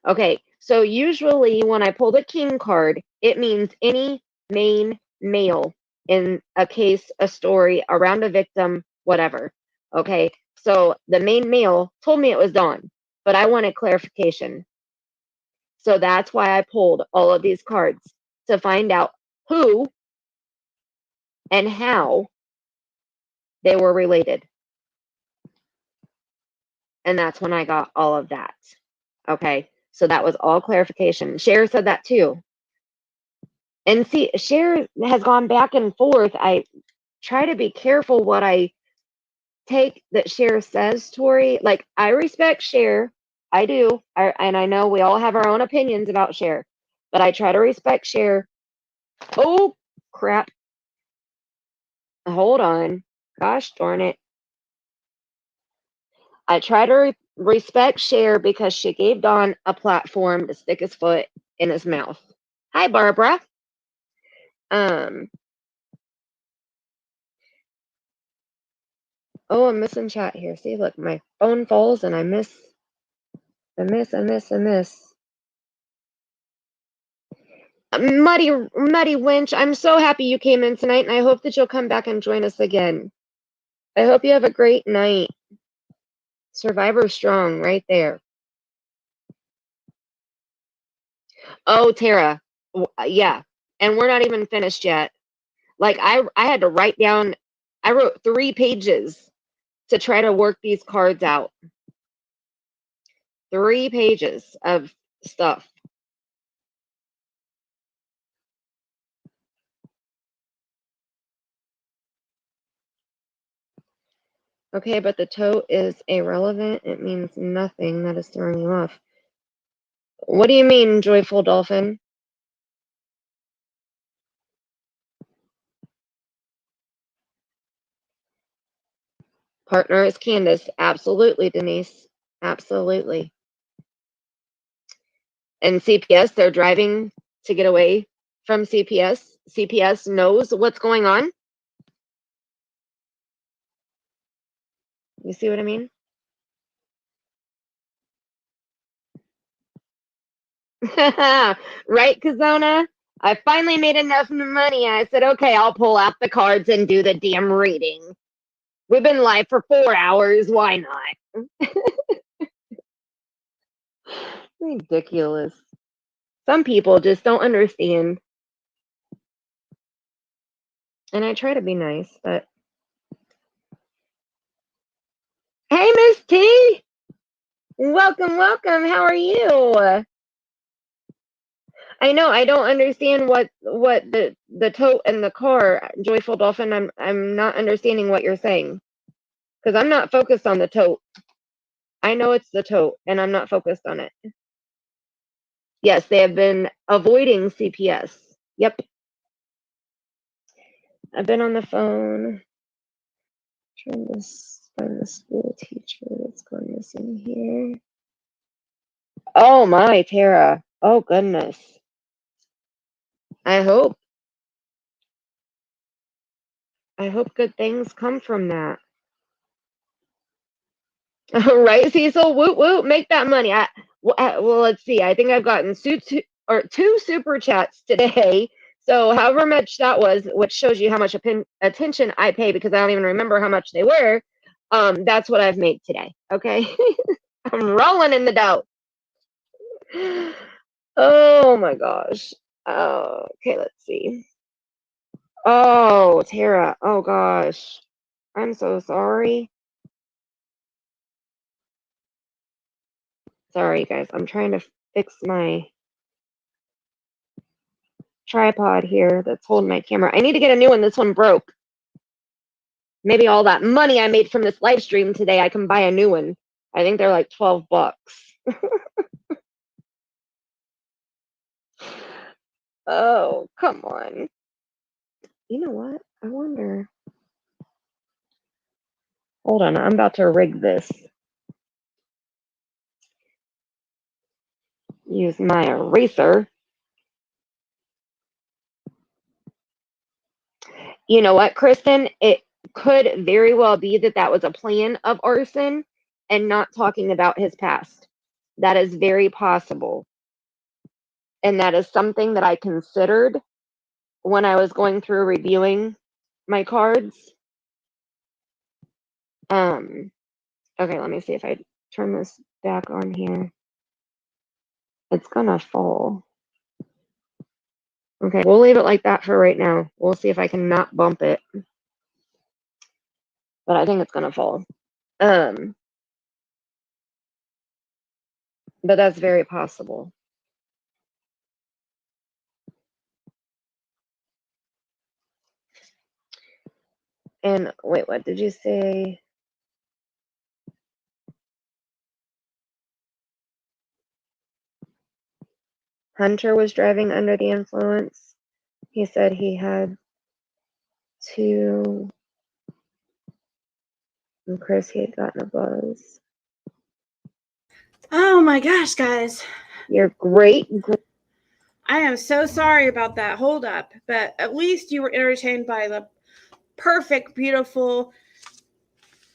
Okay, so usually when I pull the king card, it means any main male in a case, a story, around a victim, whatever. Okay, so the main male told me it was Don, but I wanted clarification. So that's why I pulled all of these cards. to find out who and how they were related. And that's when I got all of that. Okay. So that was all clarification. Cher said that too. And see, Cher has gone back and forth. I try to be careful what I take that Cher says, Tori. Like, I respect Cher. I do. And I know we all have our own opinions about Cher, but I try to respect Cher. Oh, crap. Hold on. Gosh darn it. I try to respect Cher because she gave Don a platform to stick his foot in his mouth. Hi, Barbara. Oh, I'm missing chat here. See, look, my phone falls and I miss. Muddy Winch, I'm so happy you came in tonight, and I hope that you'll come back and join us again. I hope you have a great night. Survivor Strong, right there. Oh, Tara, yeah, and we're not even finished yet. Like, I had to write down. I wrote 3 pages to try to work these cards out. 3 pages of stuff. Okay, but the tote is irrelevant. It means nothing. That is throwing you off. What do you mean, Joyful Dolphin? Partner is Candace. Absolutely, Denise. Absolutely. And CPS, they're driving to get away from CPS. CPS knows what's going on. You see what I mean? Right, Kazona? I finally made enough money. I said, okay, I'll pull out the cards and do the damn reading. We've been live for 4 hours. Why not? Ridiculous. Some people just don't understand. And I try to be nice, but. Hey, Miss T! Welcome, welcome. How are you? I know I don't understand what the tote and the car, Joyful Dolphin. I'm not understanding what you're saying because I'm not focused on the tote. I know it's the tote, and I'm not focused on it. Yes, they have been avoiding CPS. Yep. I've been on the phone trying to find the school teacher that's gone missing here. Oh my, Tara. Oh goodness. I hope good things come from that. Right, Cecil? Woot woot, make that money. Well, let's see. I think I've gotten 2 super chats today. So however much that was, which shows you how much attention I pay because I don't even remember how much they were. That's what I've made today. Okay, I'm rolling in the dough. Oh my gosh. Okay, let's see. Oh, Tara. Oh gosh, I'm so sorry. Sorry, guys. I'm trying to fix my tripod here that's holding my camera. I need to get a new one. This one broke. Maybe all that money I made from this live stream today, I can buy a new one. I think they're like $12. Oh, come on. You know what? I wonder. Hold on. I'm about to rig this. Use my eraser. You know what, Kristen? It could very well be that that was a plan of arson and not talking about his past. That is very possible. And that is something that I considered when I was going through reviewing my cards. Okay, let me see if I turn this back on here. It's gonna fall. Okay, we'll leave it like that for right now. We'll see if I can not bump it. But I think it's gonna fall. But that's very possible. And wait, what did you say? Hunter was driving under the influence. He said he had two, and Chris, he had gotten a buzz. Oh my gosh, guys. You're great. I am so sorry about that holdup, but at least you were entertained by the perfect, beautiful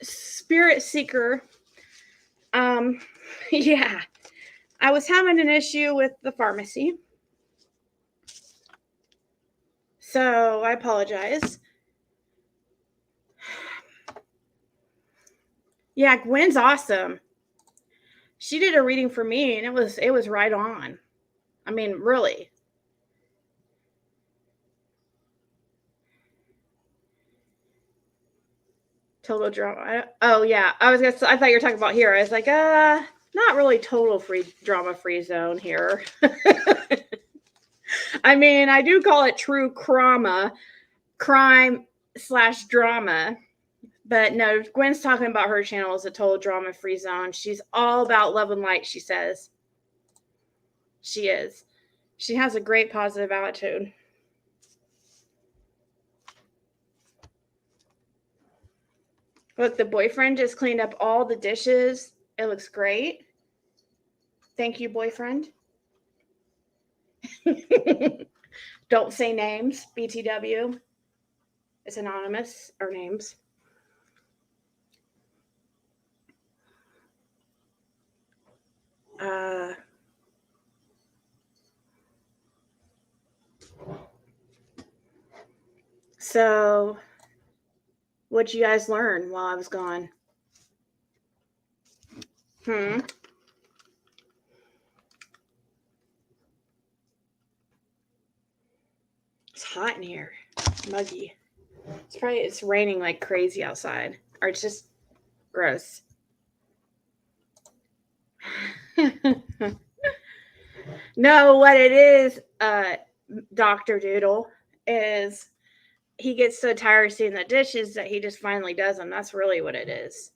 spirit seeker. Yeah. I was having an issue with the pharmacy. So I apologize. Yeah, Gwen's awesome. She did a reading for me and it was right on. I mean, really. Total drama. Oh yeah. I thought you were talking about here. I was like, not really total drama free zone here. I mean, I do call it true crime/drama. But no, Gwen's talking about her channel as a total drama free zone. She's all about love and light, she says. She is. She has a great positive attitude. Look, the boyfriend just cleaned up all the dishes. It looks great. Thank you, boyfriend. Don't say names, BTW. It's anonymous, or names. So, what'd you guys learn while I was gone? It's hot in here. Muggy. It's raining like crazy outside. Or it's just gross. No, what it is, Dr. Doodle, is he gets so tired of seeing the dishes that he just finally does them. That's really what it is.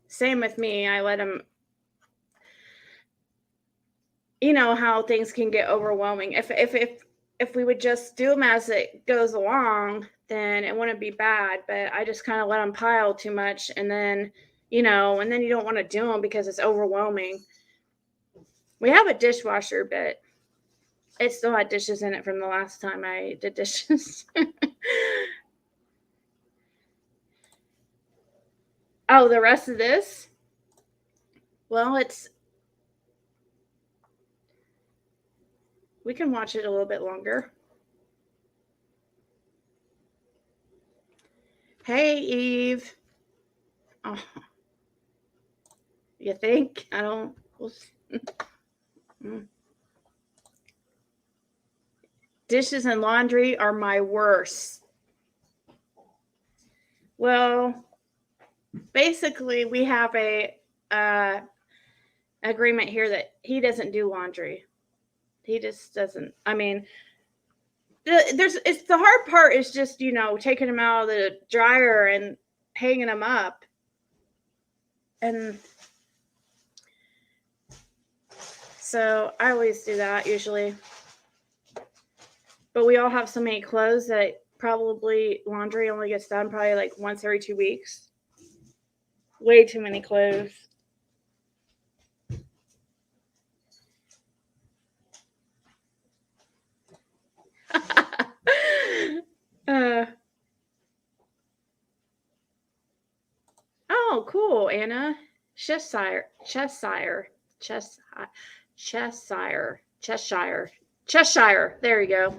Same with me. I let him, you know how things can get overwhelming. If we would just do them as it goes along, then it wouldn't be bad. But I just kind of let them pile too much, and then you don't want to do them because it's overwhelming. We have a dishwasher, but it still had dishes in it from the last time I did dishes. Oh, the rest of this? Well, we can watch it a little bit longer. Hey, Eve. Oh, you think? I don't. Dishes and laundry are my worst. Well, basically, we have a agreement here that he doesn't do laundry. He just doesn't. I mean, it's the hard part is just taking them out of the dryer and hanging them up, and so I always do that usually. But we all have so many clothes that probably laundry only gets done probably like once every 2 weeks. Way too many clothes. Oh, cool, Anna. Cheshire. There you go.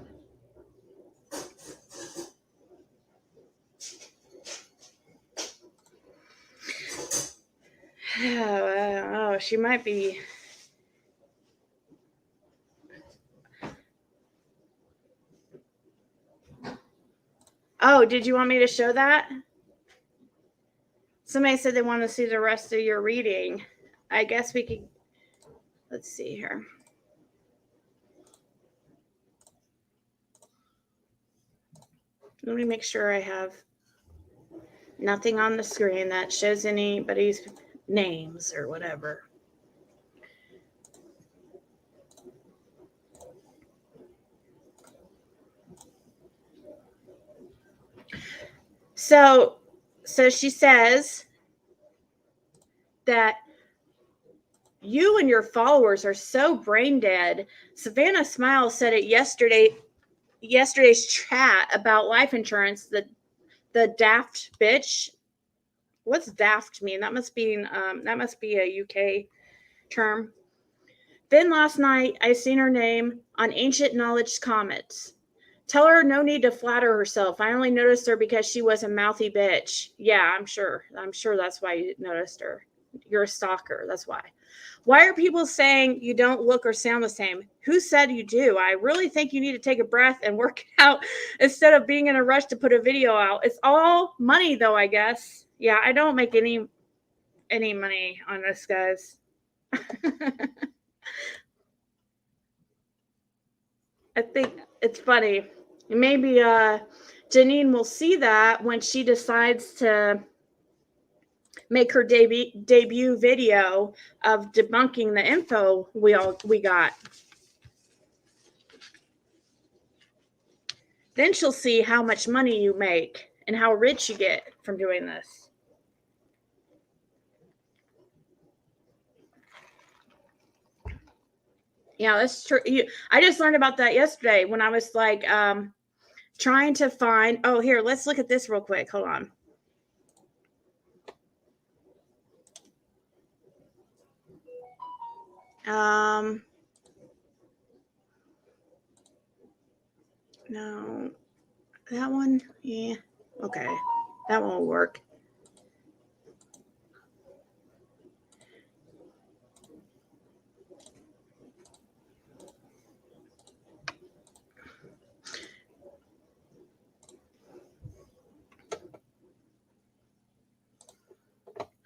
Oh, she might be. Oh, did you want me to show that? Somebody said they want to see the rest of your reading. I guess we could. Let's see here. Let me make sure I have nothing on the screen that shows anybody's names or whatever. So she says that you and your followers are so brain dead. Savannah Smile said it yesterday's chat about life insurance. The daft bitch. What's daft mean? That must be a UK term. Then last night I seen her name on Ancient Knowledge comments. Tell her no need to flatter herself. I only noticed her because she was a mouthy bitch. Yeah, I'm sure that's why you noticed her. You're a stalker. That's why. Why are people saying you don't look or sound the same? Who said you do? I really think you need to take a breath and work it out instead of being in a rush to put a video out. It's all money, though, I guess. Yeah, I don't make any money on this, guys. I think it's funny. Maybe Janine will see that when she decides to make her debut video of debunking the info we got. Then she'll see how much money you make and how rich you get from doing this. Yeah, that's true. I just learned about that yesterday when I was like trying to find. Oh, here, let's look at this real quick. Hold on. No, that one. Yeah. Okay. That won't work.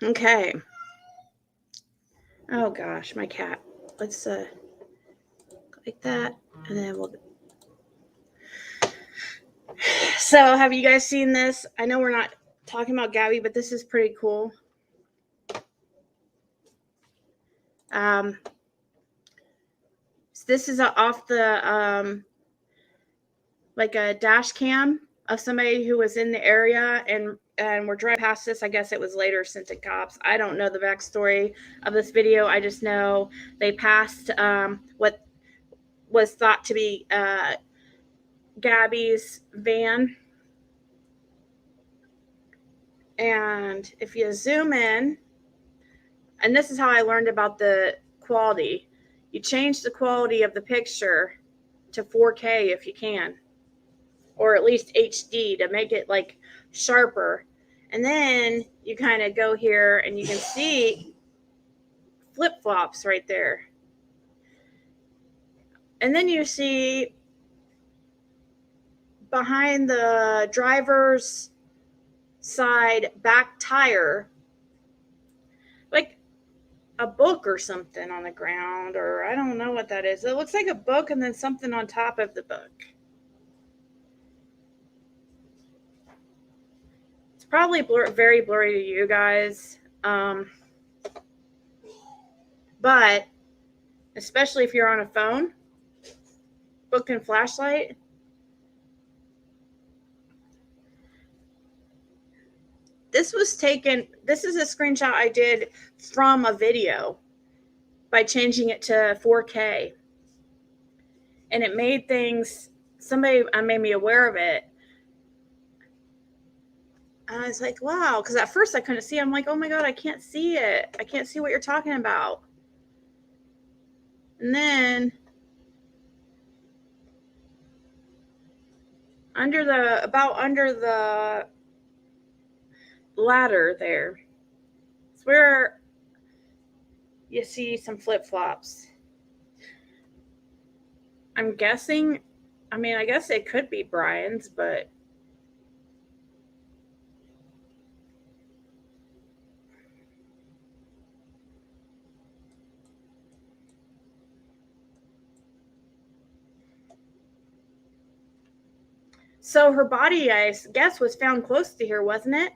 Okay. Oh gosh, my cat. Let's like that, and then we'll. So, have you guys seen this? I know we're not talking about Gabby, but this is pretty cool. This is off the like a dash cam of somebody who was in the area, and we're driving past this. I guess it was later sent to cops. I don't know the backstory of this video. I just know they passed what was thought to be Gabby's van. And if you zoom in, and this is how I learned about the quality, you change the quality of the picture to 4K if you can, or at least HD to make it like sharper. And then you kind of go here and you can see flip-flops right there. And then you see behind the driver's side back tire, like a book or something on the ground, or I don't know what that is. It looks like a book and then something on top of the book. It's probably very blurry to you guys. But especially if you're on a phone, book and flashlight. This is a screenshot I did from a video by changing it to 4K. And it made somebody made me aware of it. And I was like, wow, because at first I couldn't see it. I'm like, oh my God, I can't see it. I can't see what you're talking about. And then under the ladder there, it's where you see some flip-flops. I'm guessing, I guess it could be Brian's, but So her body, I guess, was found close to here, wasn't it?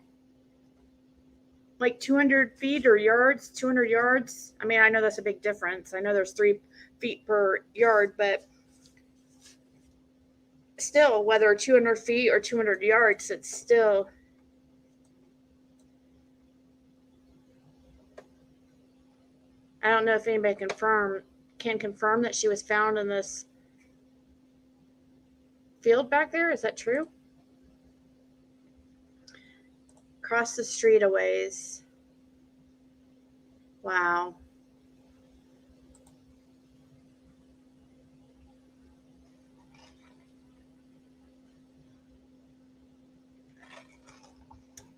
Like 200 feet or yards, 200 yards. I mean, I know that's a big difference. I know there's 3 feet per yard, but still, whether 200 feet or 200 yards, it's still. I don't know if anybody can confirm that she was found in this field back there. Is that true? Across the street a ways. Wow.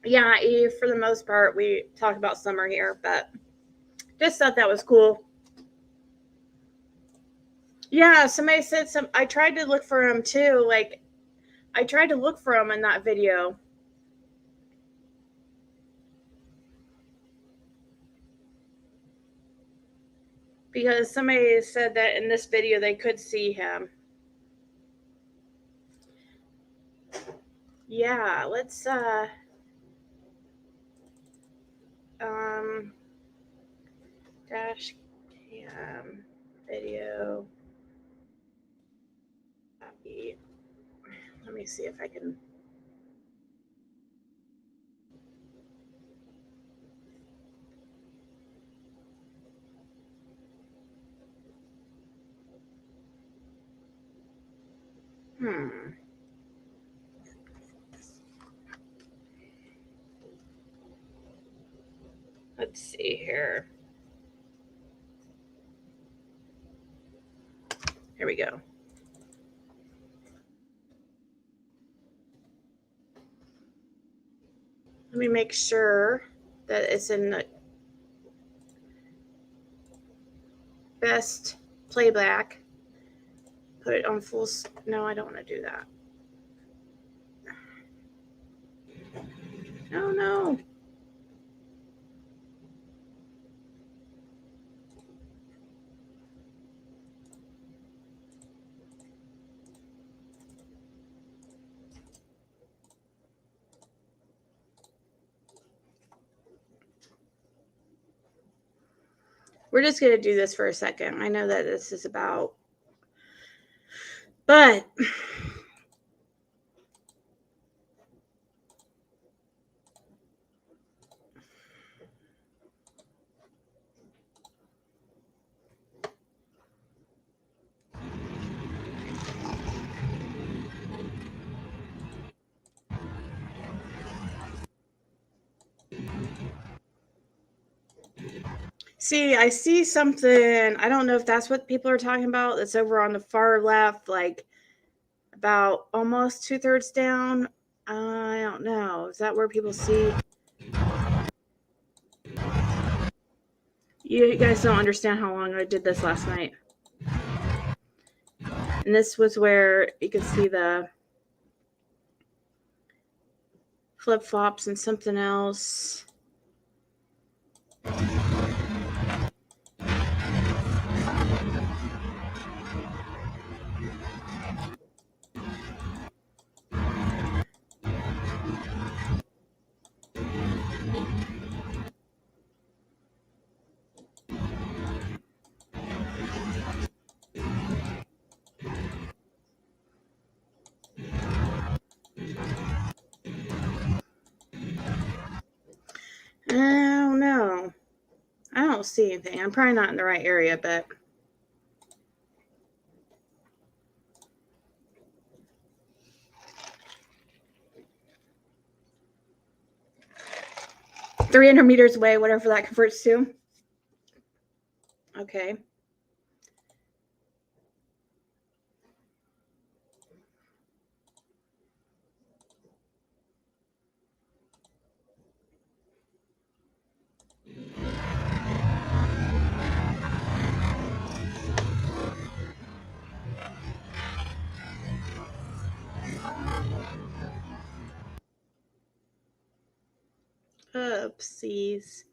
Yeah, Eve, for the most part, we talk about summer here, but just thought that was cool. Yeah, somebody said I tried to look for him too. Like, I tried to look for him in that video. Because somebody said that in this video they could see him. Yeah, let's dash cam video copy. Let me see if I can. Let's see here. Here we go. Let me make sure that it's in the best playback. Put it on full. No, I don't want to do that. No, no. We're just going to do this for a second. I know that this is about, but see, I see something. I don't know if that's what people are talking about. That's over on the far left, like about almost 2/3 down. I don't know. Is that where people see? You guys don't understand how long I did this last night. And this was where you could see the flip-flops and something else. I don't know. I don't see anything. I'm probably not in the right area, but $300 away, whatever that converts to. Okay. Oopsies.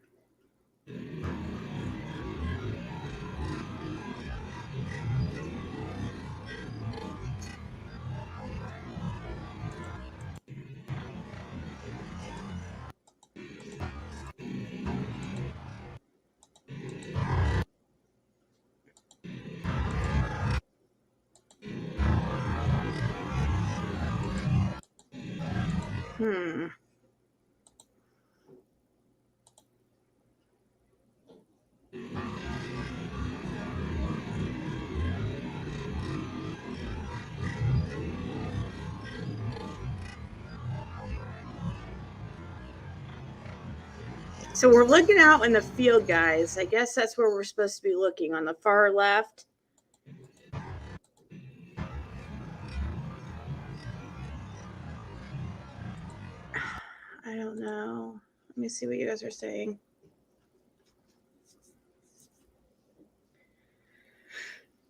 So we're looking out in the field, guys. I guess that's where we're supposed to be looking, on the far left. I don't know. Let me see what you guys are saying.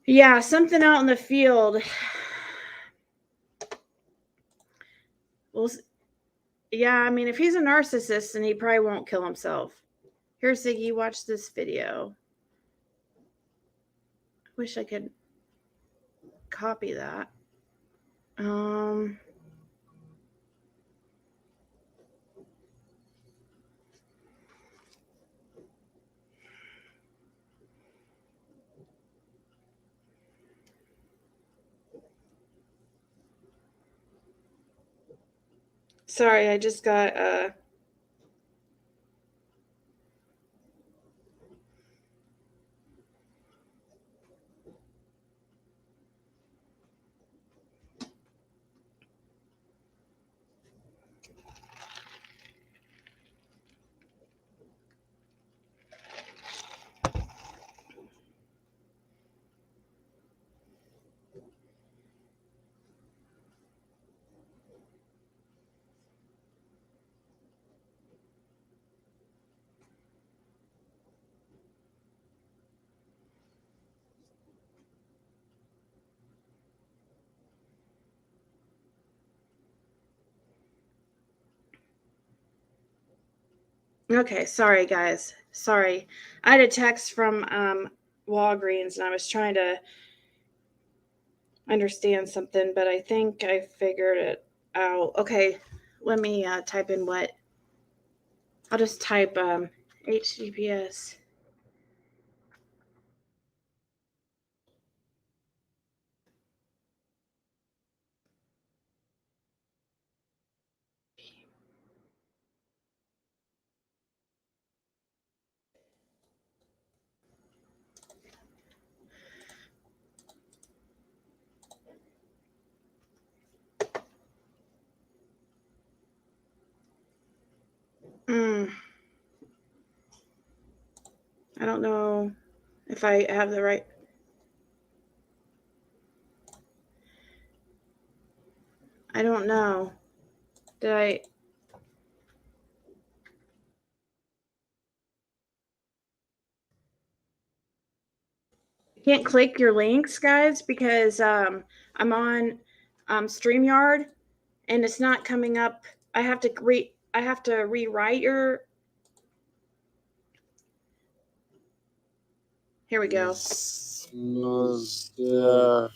Yeah, something out in the field. Well, yeah, I mean, if he's a narcissist, then he probably won't kill himself. Here, Ziggy, watch this video. I wish I could copy that. Sorry, I just got okay, sorry guys. Sorry. I had a text from Walgreens and I was trying to understand something, but I think I figured it out. Okay, let me type in what. I'll just type HTTPS. I don't know if I have the right. I don't know. Did I? Can't click your links, guys, because I'm on StreamYard and it's not coming up. I have to rewrite your. Here we go. Most definitely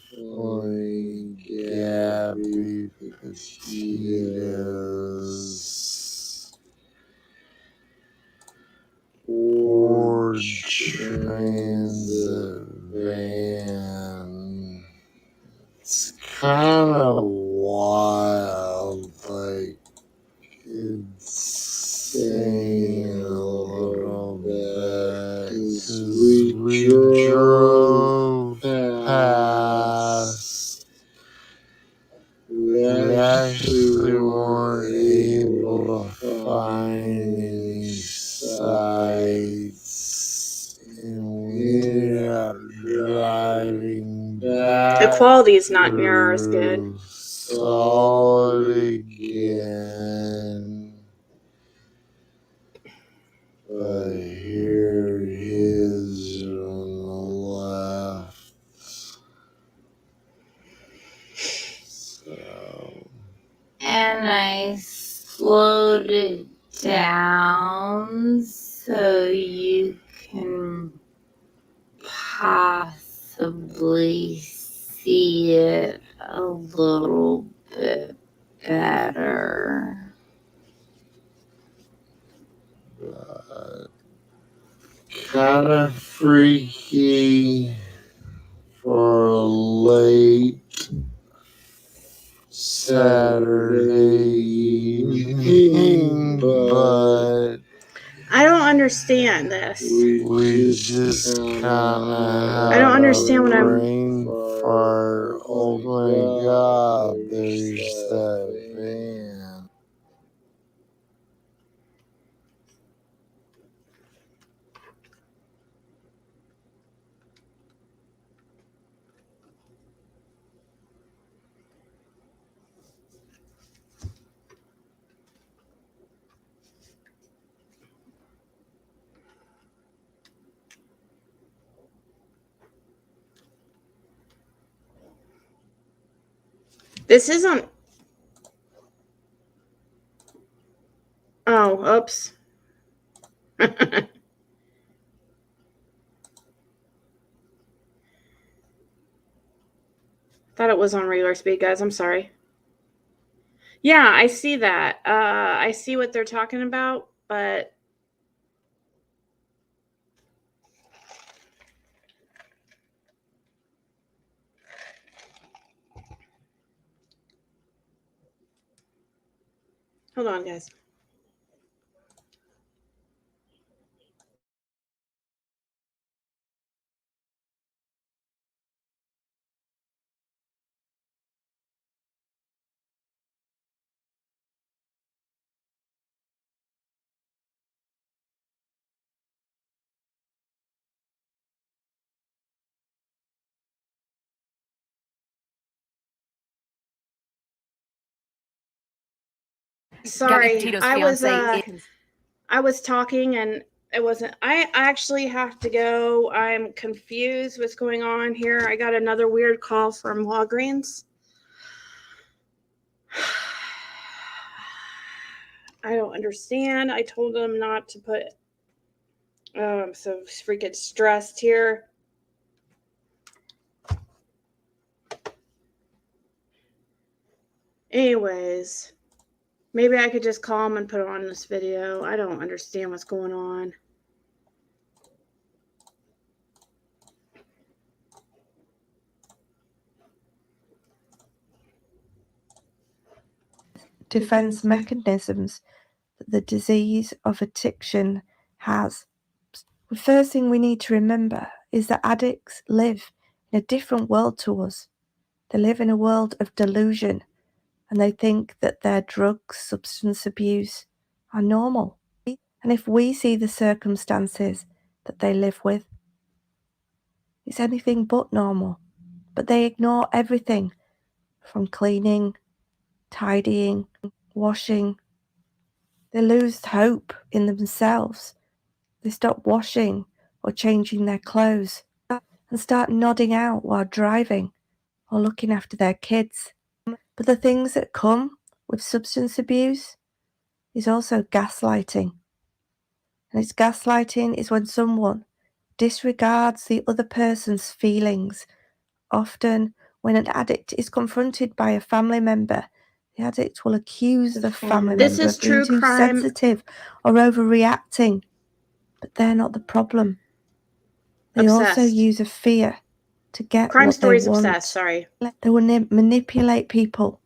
Gabby Petito's Ford Transit van. It's kind of wild, like insane a little bit, 'cause we drove past. We actually weren't able to find any sites, and we ended up driving back. The quality is not near as good. Saw it again. But here it is on the left. So. And I slowed it down so you can possibly see it a little bit better. Kind of freaky for a late Saturday evening. understand this. We just kinda I don't understand what I'm. brain fart. Oh my god, there's that van. This isn't. Oh, oops. Thought it was on regular speed, guys. I'm sorry. Yeah, I see that. I see what they're talking about, but hold on, guys. Sorry, Tito's I was fiance. I was talking and it wasn't. I actually have to go. I'm confused what's going on here. I got another weird call from Walgreens. I don't understand. I told them not to put. Oh, I'm so freaking stressed here. Anyways, maybe I could just call them and put it on this video. I don't understand what's going on. Defense mechanisms that the disease of addiction has. The first thing we need to remember is that addicts live in a different world to us. They live in a world of delusion, and they think that their drugs, substance abuse are normal. And if we see the circumstances that they live with, it's anything but normal. But they ignore everything from cleaning, tidying, washing. They lose hope in themselves. They stop washing or changing their clothes and start nodding out while driving or looking after their kids. But the things that come with substance abuse is also gaslighting. And it's gaslighting is when someone disregards the other person's feelings. Often when an addict is confronted by a family member, the addict will accuse the family This member is of being true too crime. sensitive or overreacting. But they're not the problem. They also Obsessed. use a fear to get Crime what they Stories want. obsessed. Sorry. They will manipulate people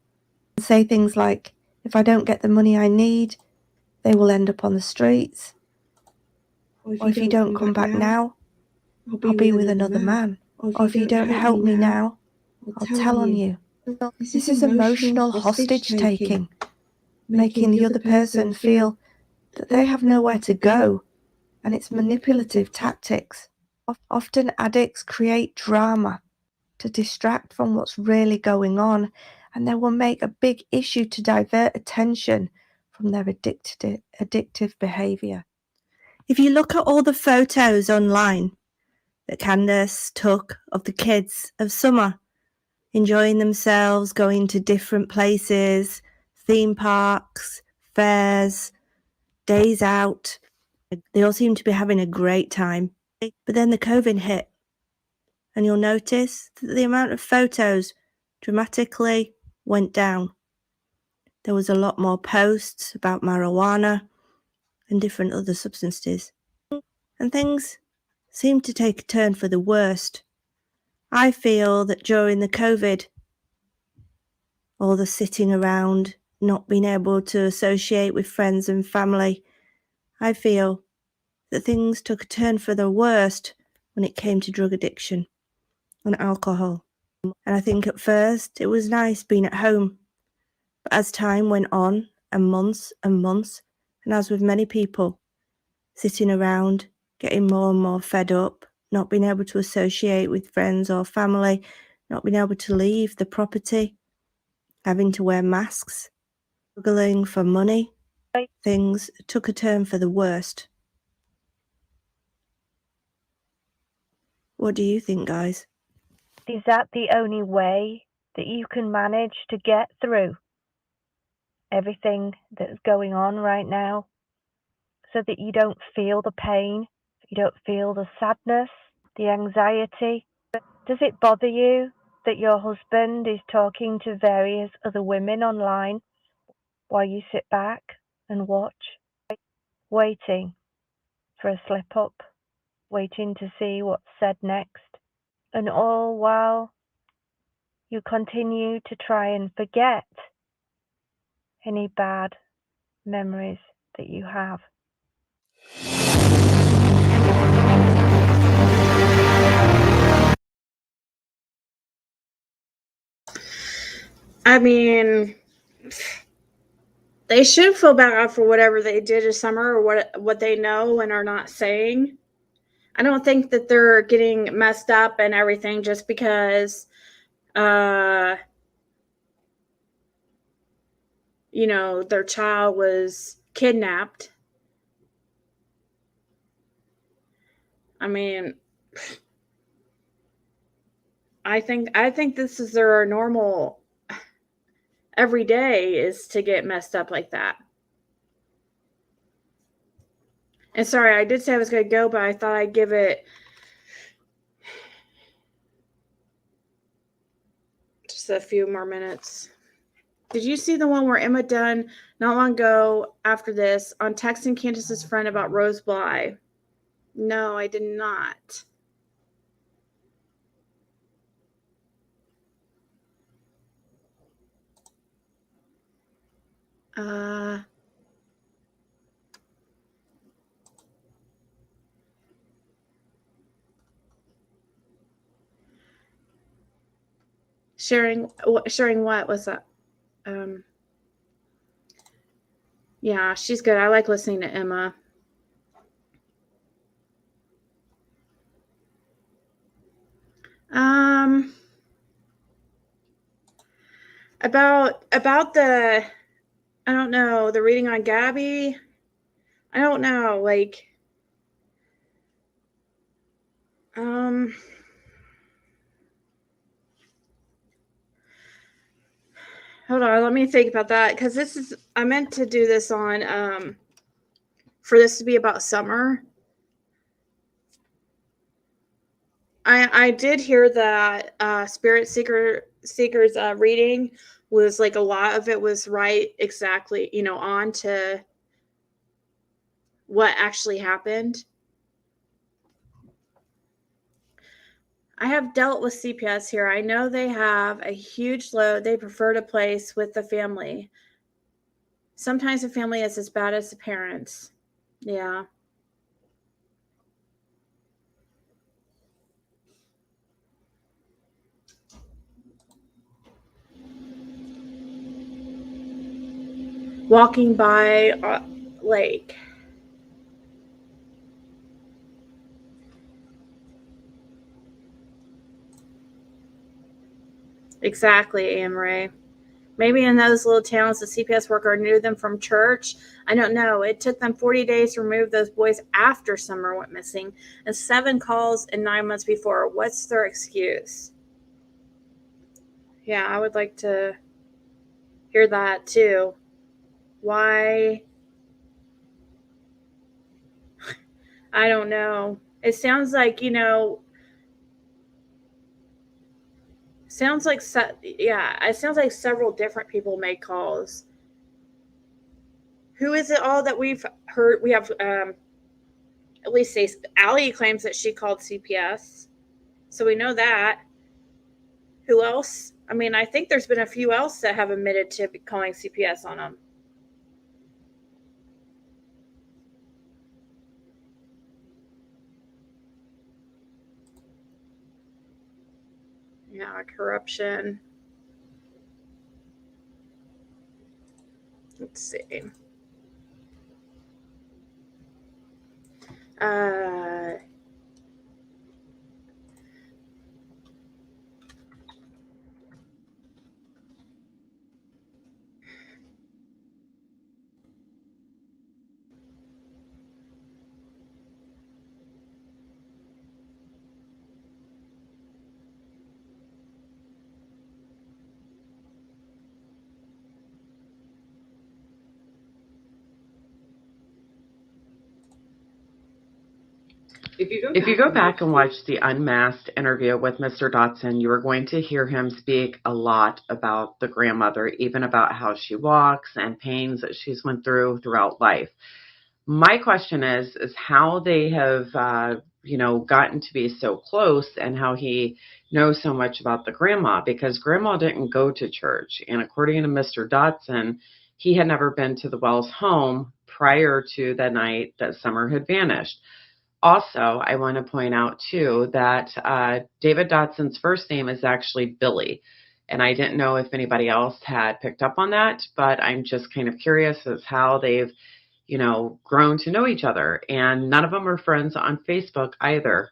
and say things like, if I don't get the money I need, they will end up on the streets. Or if you don't come back now, I'll be with another man. Or if you don't help me now, I'll tell on you. This is emotional hostage taking, making the other person feel that they have nowhere to go, and it's manipulative tactics. Often addicts create drama to distract from what's really going on, and they will make a big issue to divert attention from their addictive behaviour. If you look at all the photos online that Candace took of the kids of summer, enjoying themselves, going to different places, theme parks, fairs, days out, they all seem to be having a great time. But then the COVID hit, and you'll notice that the amount of photos dramatically went down. There was a lot more posts about marijuana and different other substances, and things seemed to take a turn for the worst. I feel that during the COVID, all the sitting around, not being able to associate with friends and family, I feel that things took a turn for the worst when it came to drug addiction and alcohol. And I think at first it was nice being at home. But as time went on, and months, and as with many people, sitting around, getting more and more fed up, not being able to associate with friends or family, not being able to leave the property, having to wear masks, struggling for money, things took a turn for the worst. What do you think, guys? Is that the only way that you can manage to get through everything that's going on right now, so that you don't feel the pain, you don't feel the sadness, the anxiety? Does it bother you that your husband is talking to various other women online while you sit back and watch, waiting for a slip up, waiting to see what's said next, and all while you continue to try and forget any bad memories that you have? I mean, they should feel bad for whatever they did this summer or what they know and are not saying. I don't think that they're getting messed up and everything just because, you know, their child was kidnapped. I mean, I think this is their normal every day is to get messed up like that. And sorry, I did say I was going to go, but I thought I'd give it just a few more minutes. Did you see the one where Emma Dunn not long ago after this on texting Candace's friend about Rose Bly? No, I did not. Sharing what was that? Yeah, she's good. I like listening to Emma. About the, I don't know, the reading on Gabby. I don't know, like, hold on, let me think about that, because I meant to do this on, for this to be about summer. I did hear that Spirit Seeker's reading was like a lot of it was right exactly, you know, on to what actually happened. I have dealt with CPS here. I know they have a huge load they prefer to place with the family. Sometimes the family is as bad as the parents. Yeah. Walking by a lake. Exactly, Amaray. Maybe in those little towns, the CPS worker knew them from church. I don't know. It took them 40 days to remove those boys after Summer went missing and 7 calls in 9 months before. What's their excuse? Yeah, I would like to hear that too. Why? I don't know. It sounds like, you know, it sounds like several different people made calls. Who is it all that we've heard? We have at least say Allie claims that she called CPS. So we know that. Who else? I mean, I think there's been a few else that have admitted to calling CPS on them. Yeah, corruption. Let's see. Uh, If you go back and watch the Unmasked interview with Mr. Dotson, you are going to hear him speak a lot about the grandmother, even about how she walks and pains that she's went throughout life. My question is how they have, gotten to be so close and how he knows so much about the grandma, because grandma didn't go to church. And according to Mr. Dotson, he had never been to the Wells home prior to the night that Summer had vanished. Also, I want to point out, too, that David Dotson's first name is actually Billy. And I didn't know if anybody else had picked up on that, but I'm just kind of curious as how they've, grown to know each other. And none of them are friends on Facebook either.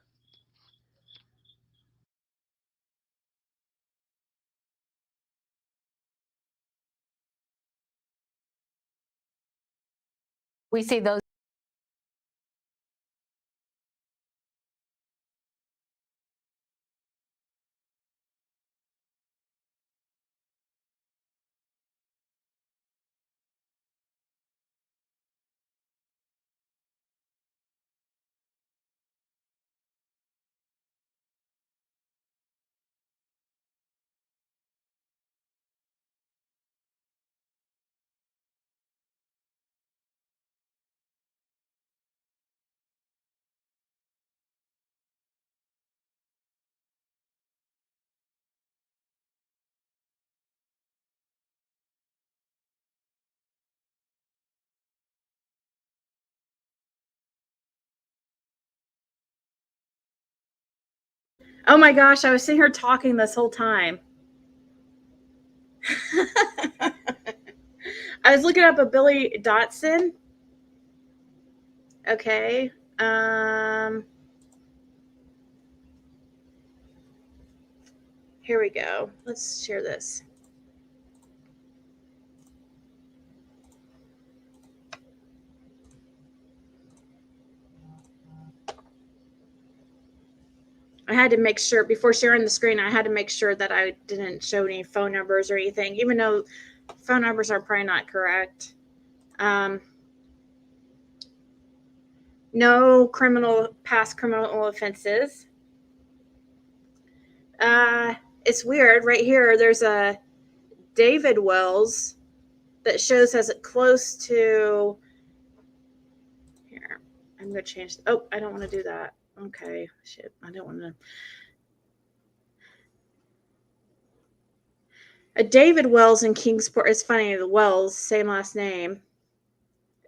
We see those. oh my gosh, I was sitting here talking this whole time. I was looking up a Billy Dotson. Okay. Here we go. Let's share this. I had to make sure before sharing the screen, I had to make sure that I didn't show any phone numbers or anything, even though phone numbers are probably not correct. No past criminal offenses. It's weird. Right here, there's a David Wells that shows as close to. Here, I'm going to change. Oh, I don't want to do that. Okay, shit. I don't want to. A David Wells in Kingsport. It's funny, the Wells, same last name.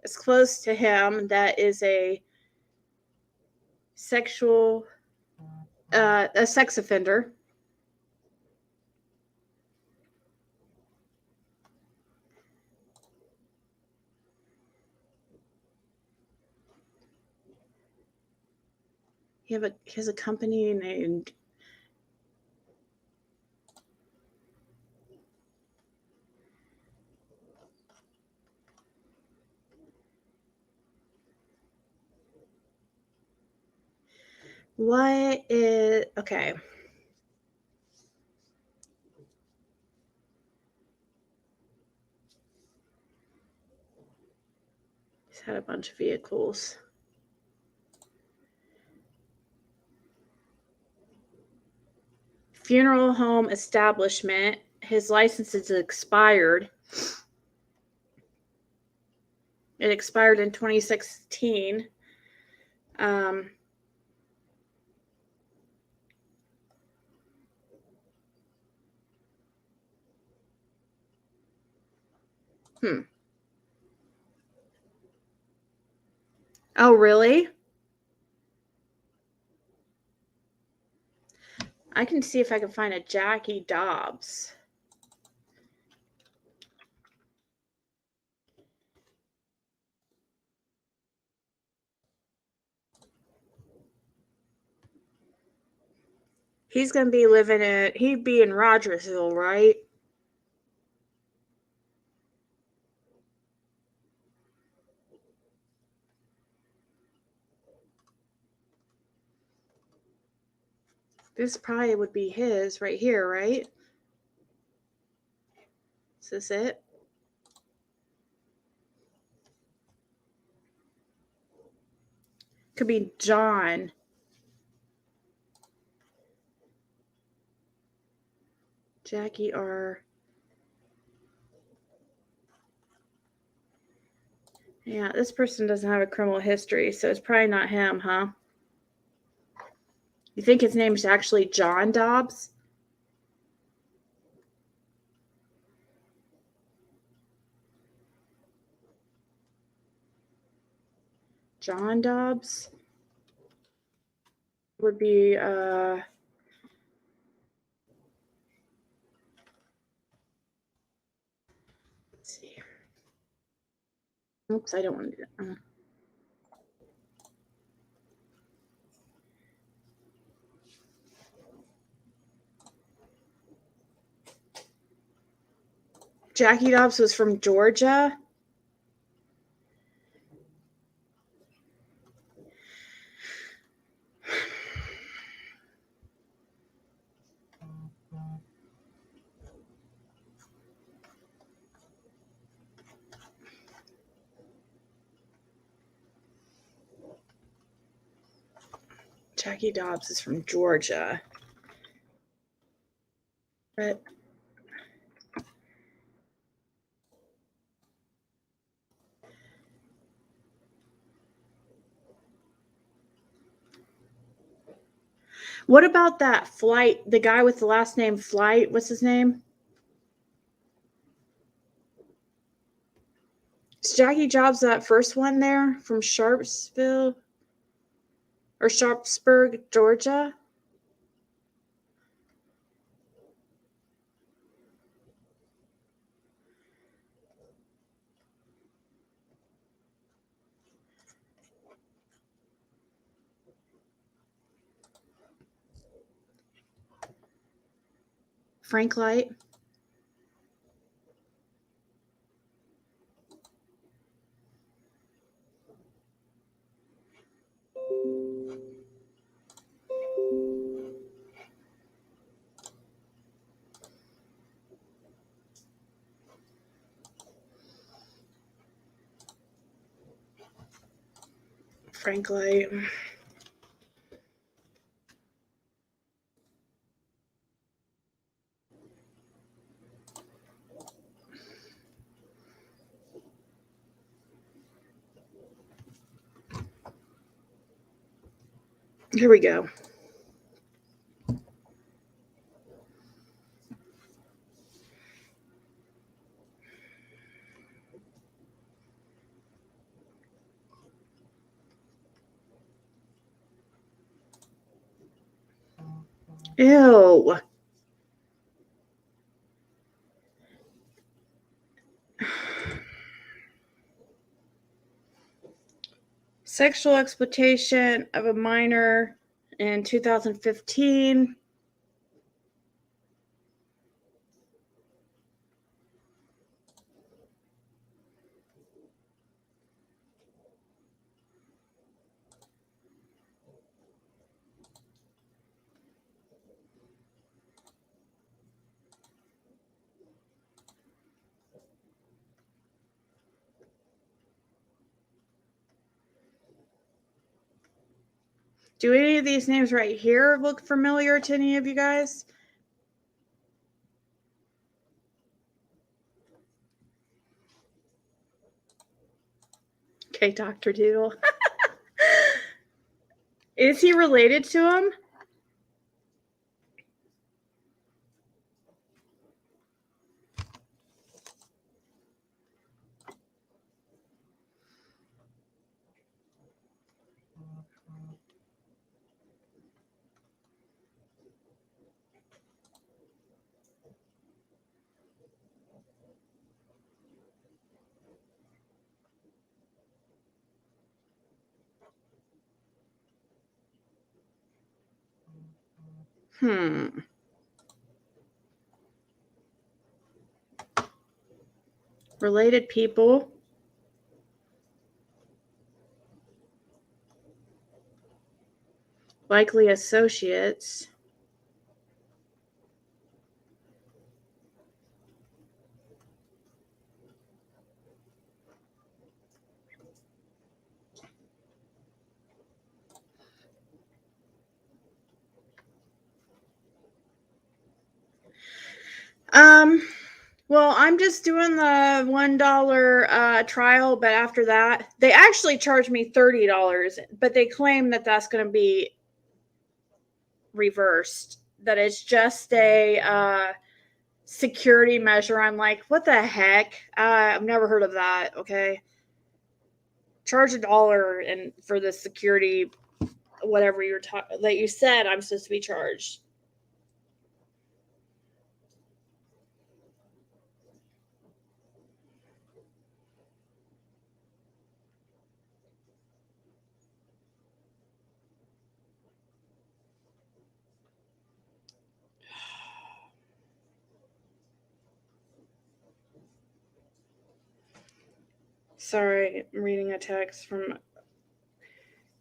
It's close to him. That is a sex offender. He has a company named. What is okay? He's had a bunch of vehicles. Funeral home establishment. His license is expired. It expired in 2016. Oh, really? I can see if I can find a Jackie Dobbs. He's going to be he'd be in Rogersville, right? This probably would be his right here, right? Is this it? Could be John. Jackie R. Yeah, this person doesn't have a criminal history, so it's probably not him, huh? You think his name's actually John Dobbs? John Dobbs would be let's see. Oops, I don't want to do that. Jackie Dobbs was from Georgia. Jackie Dobbs is from Georgia. But what about that Flight, the guy with the last name Flight? What's his name? Is Jackie Dobbs that first one there from Sharpsville or Sharpsburg, Georgia? Frank Light. Frank Light. Here we go. Ew. Sexual exploitation of a minor in 2015. Do any of these names right here look familiar to any of you guys? Okay, Dr. Doodle. Is he related to him? Related people. Likely associates. Well, I'm just doing the $1 trial, but after that, they actually charged me $30, but they claim that that's going to be reversed, that it's just a security measure. I'm like, what the heck? I've never heard of that. Okay. Charge $1 and for the security, whatever that you said I'm supposed to be charged. Sorry, I'm reading a text from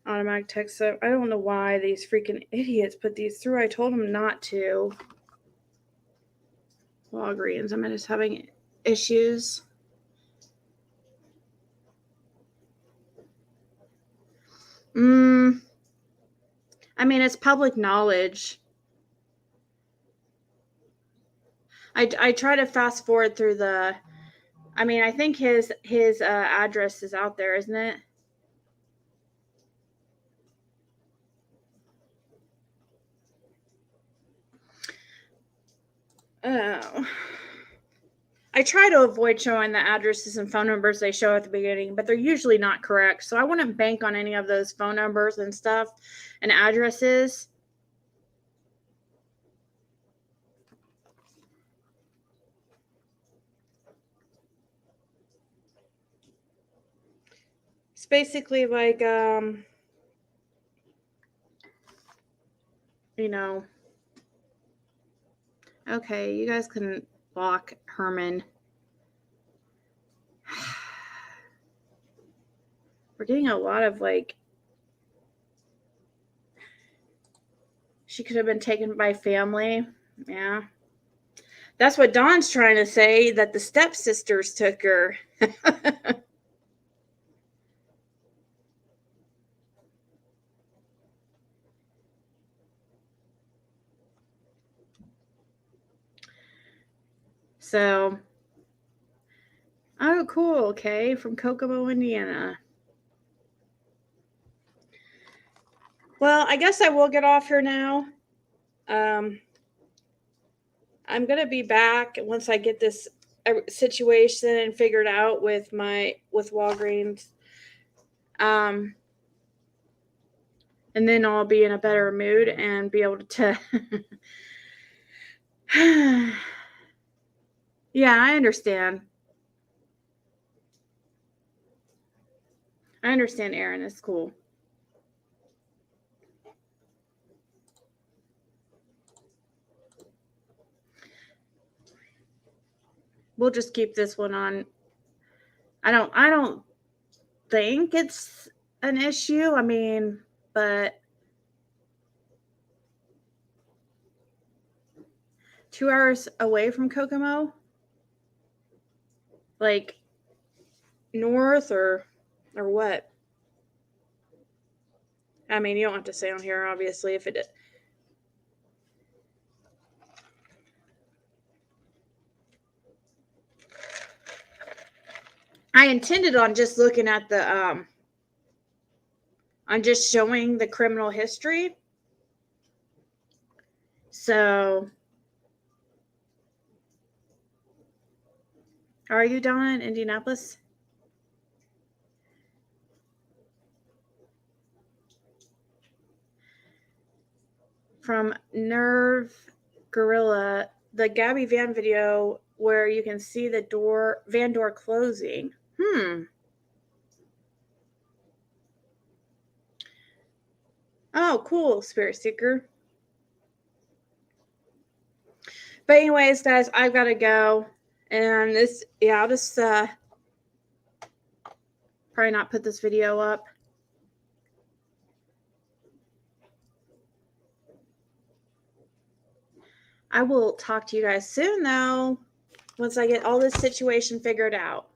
automatic text. So I don't know why these freaking idiots put these through. I told them not to. Walgreens. I'm just having issues. I mean, it's public knowledge. I try to fast forward through the. I mean, I think his address is out there, isn't it? Oh. I try to avoid showing the addresses and phone numbers they show at the beginning, but they're usually not correct. So I wouldn't bank on any of those phone numbers and stuff and addresses. It's basically like, you know, okay, you guys can block Herman. We're getting a lot of like, she could have been taken by family. Yeah. That's what Dawn's trying to say, that the stepsisters took her. So, oh, cool. Okay. From Kokomo, Indiana. Well, I guess I will get off here now. I'm going to be back once I get this situation figured out with Walgreens. And then I'll be in a better mood and be able to yeah, I understand. I understand, Aaron. It's cool. We'll just keep this one on. I don't think it's an issue. I mean, but 2 hours away from Kokomo? Like north or what? I mean, you don't have to say on here, obviously, if it did. I intended on just looking at the on just showing the criminal history. So, are you down in Indianapolis? From Nerve Gorilla, the Gabby Van video where you can see the van door closing. Oh, cool, Spirit Seeker. But anyways, guys, I've got to go. And this, yeah, I'll just probably not put this video up. I will talk to you guys soon, though, once I get all this situation figured out.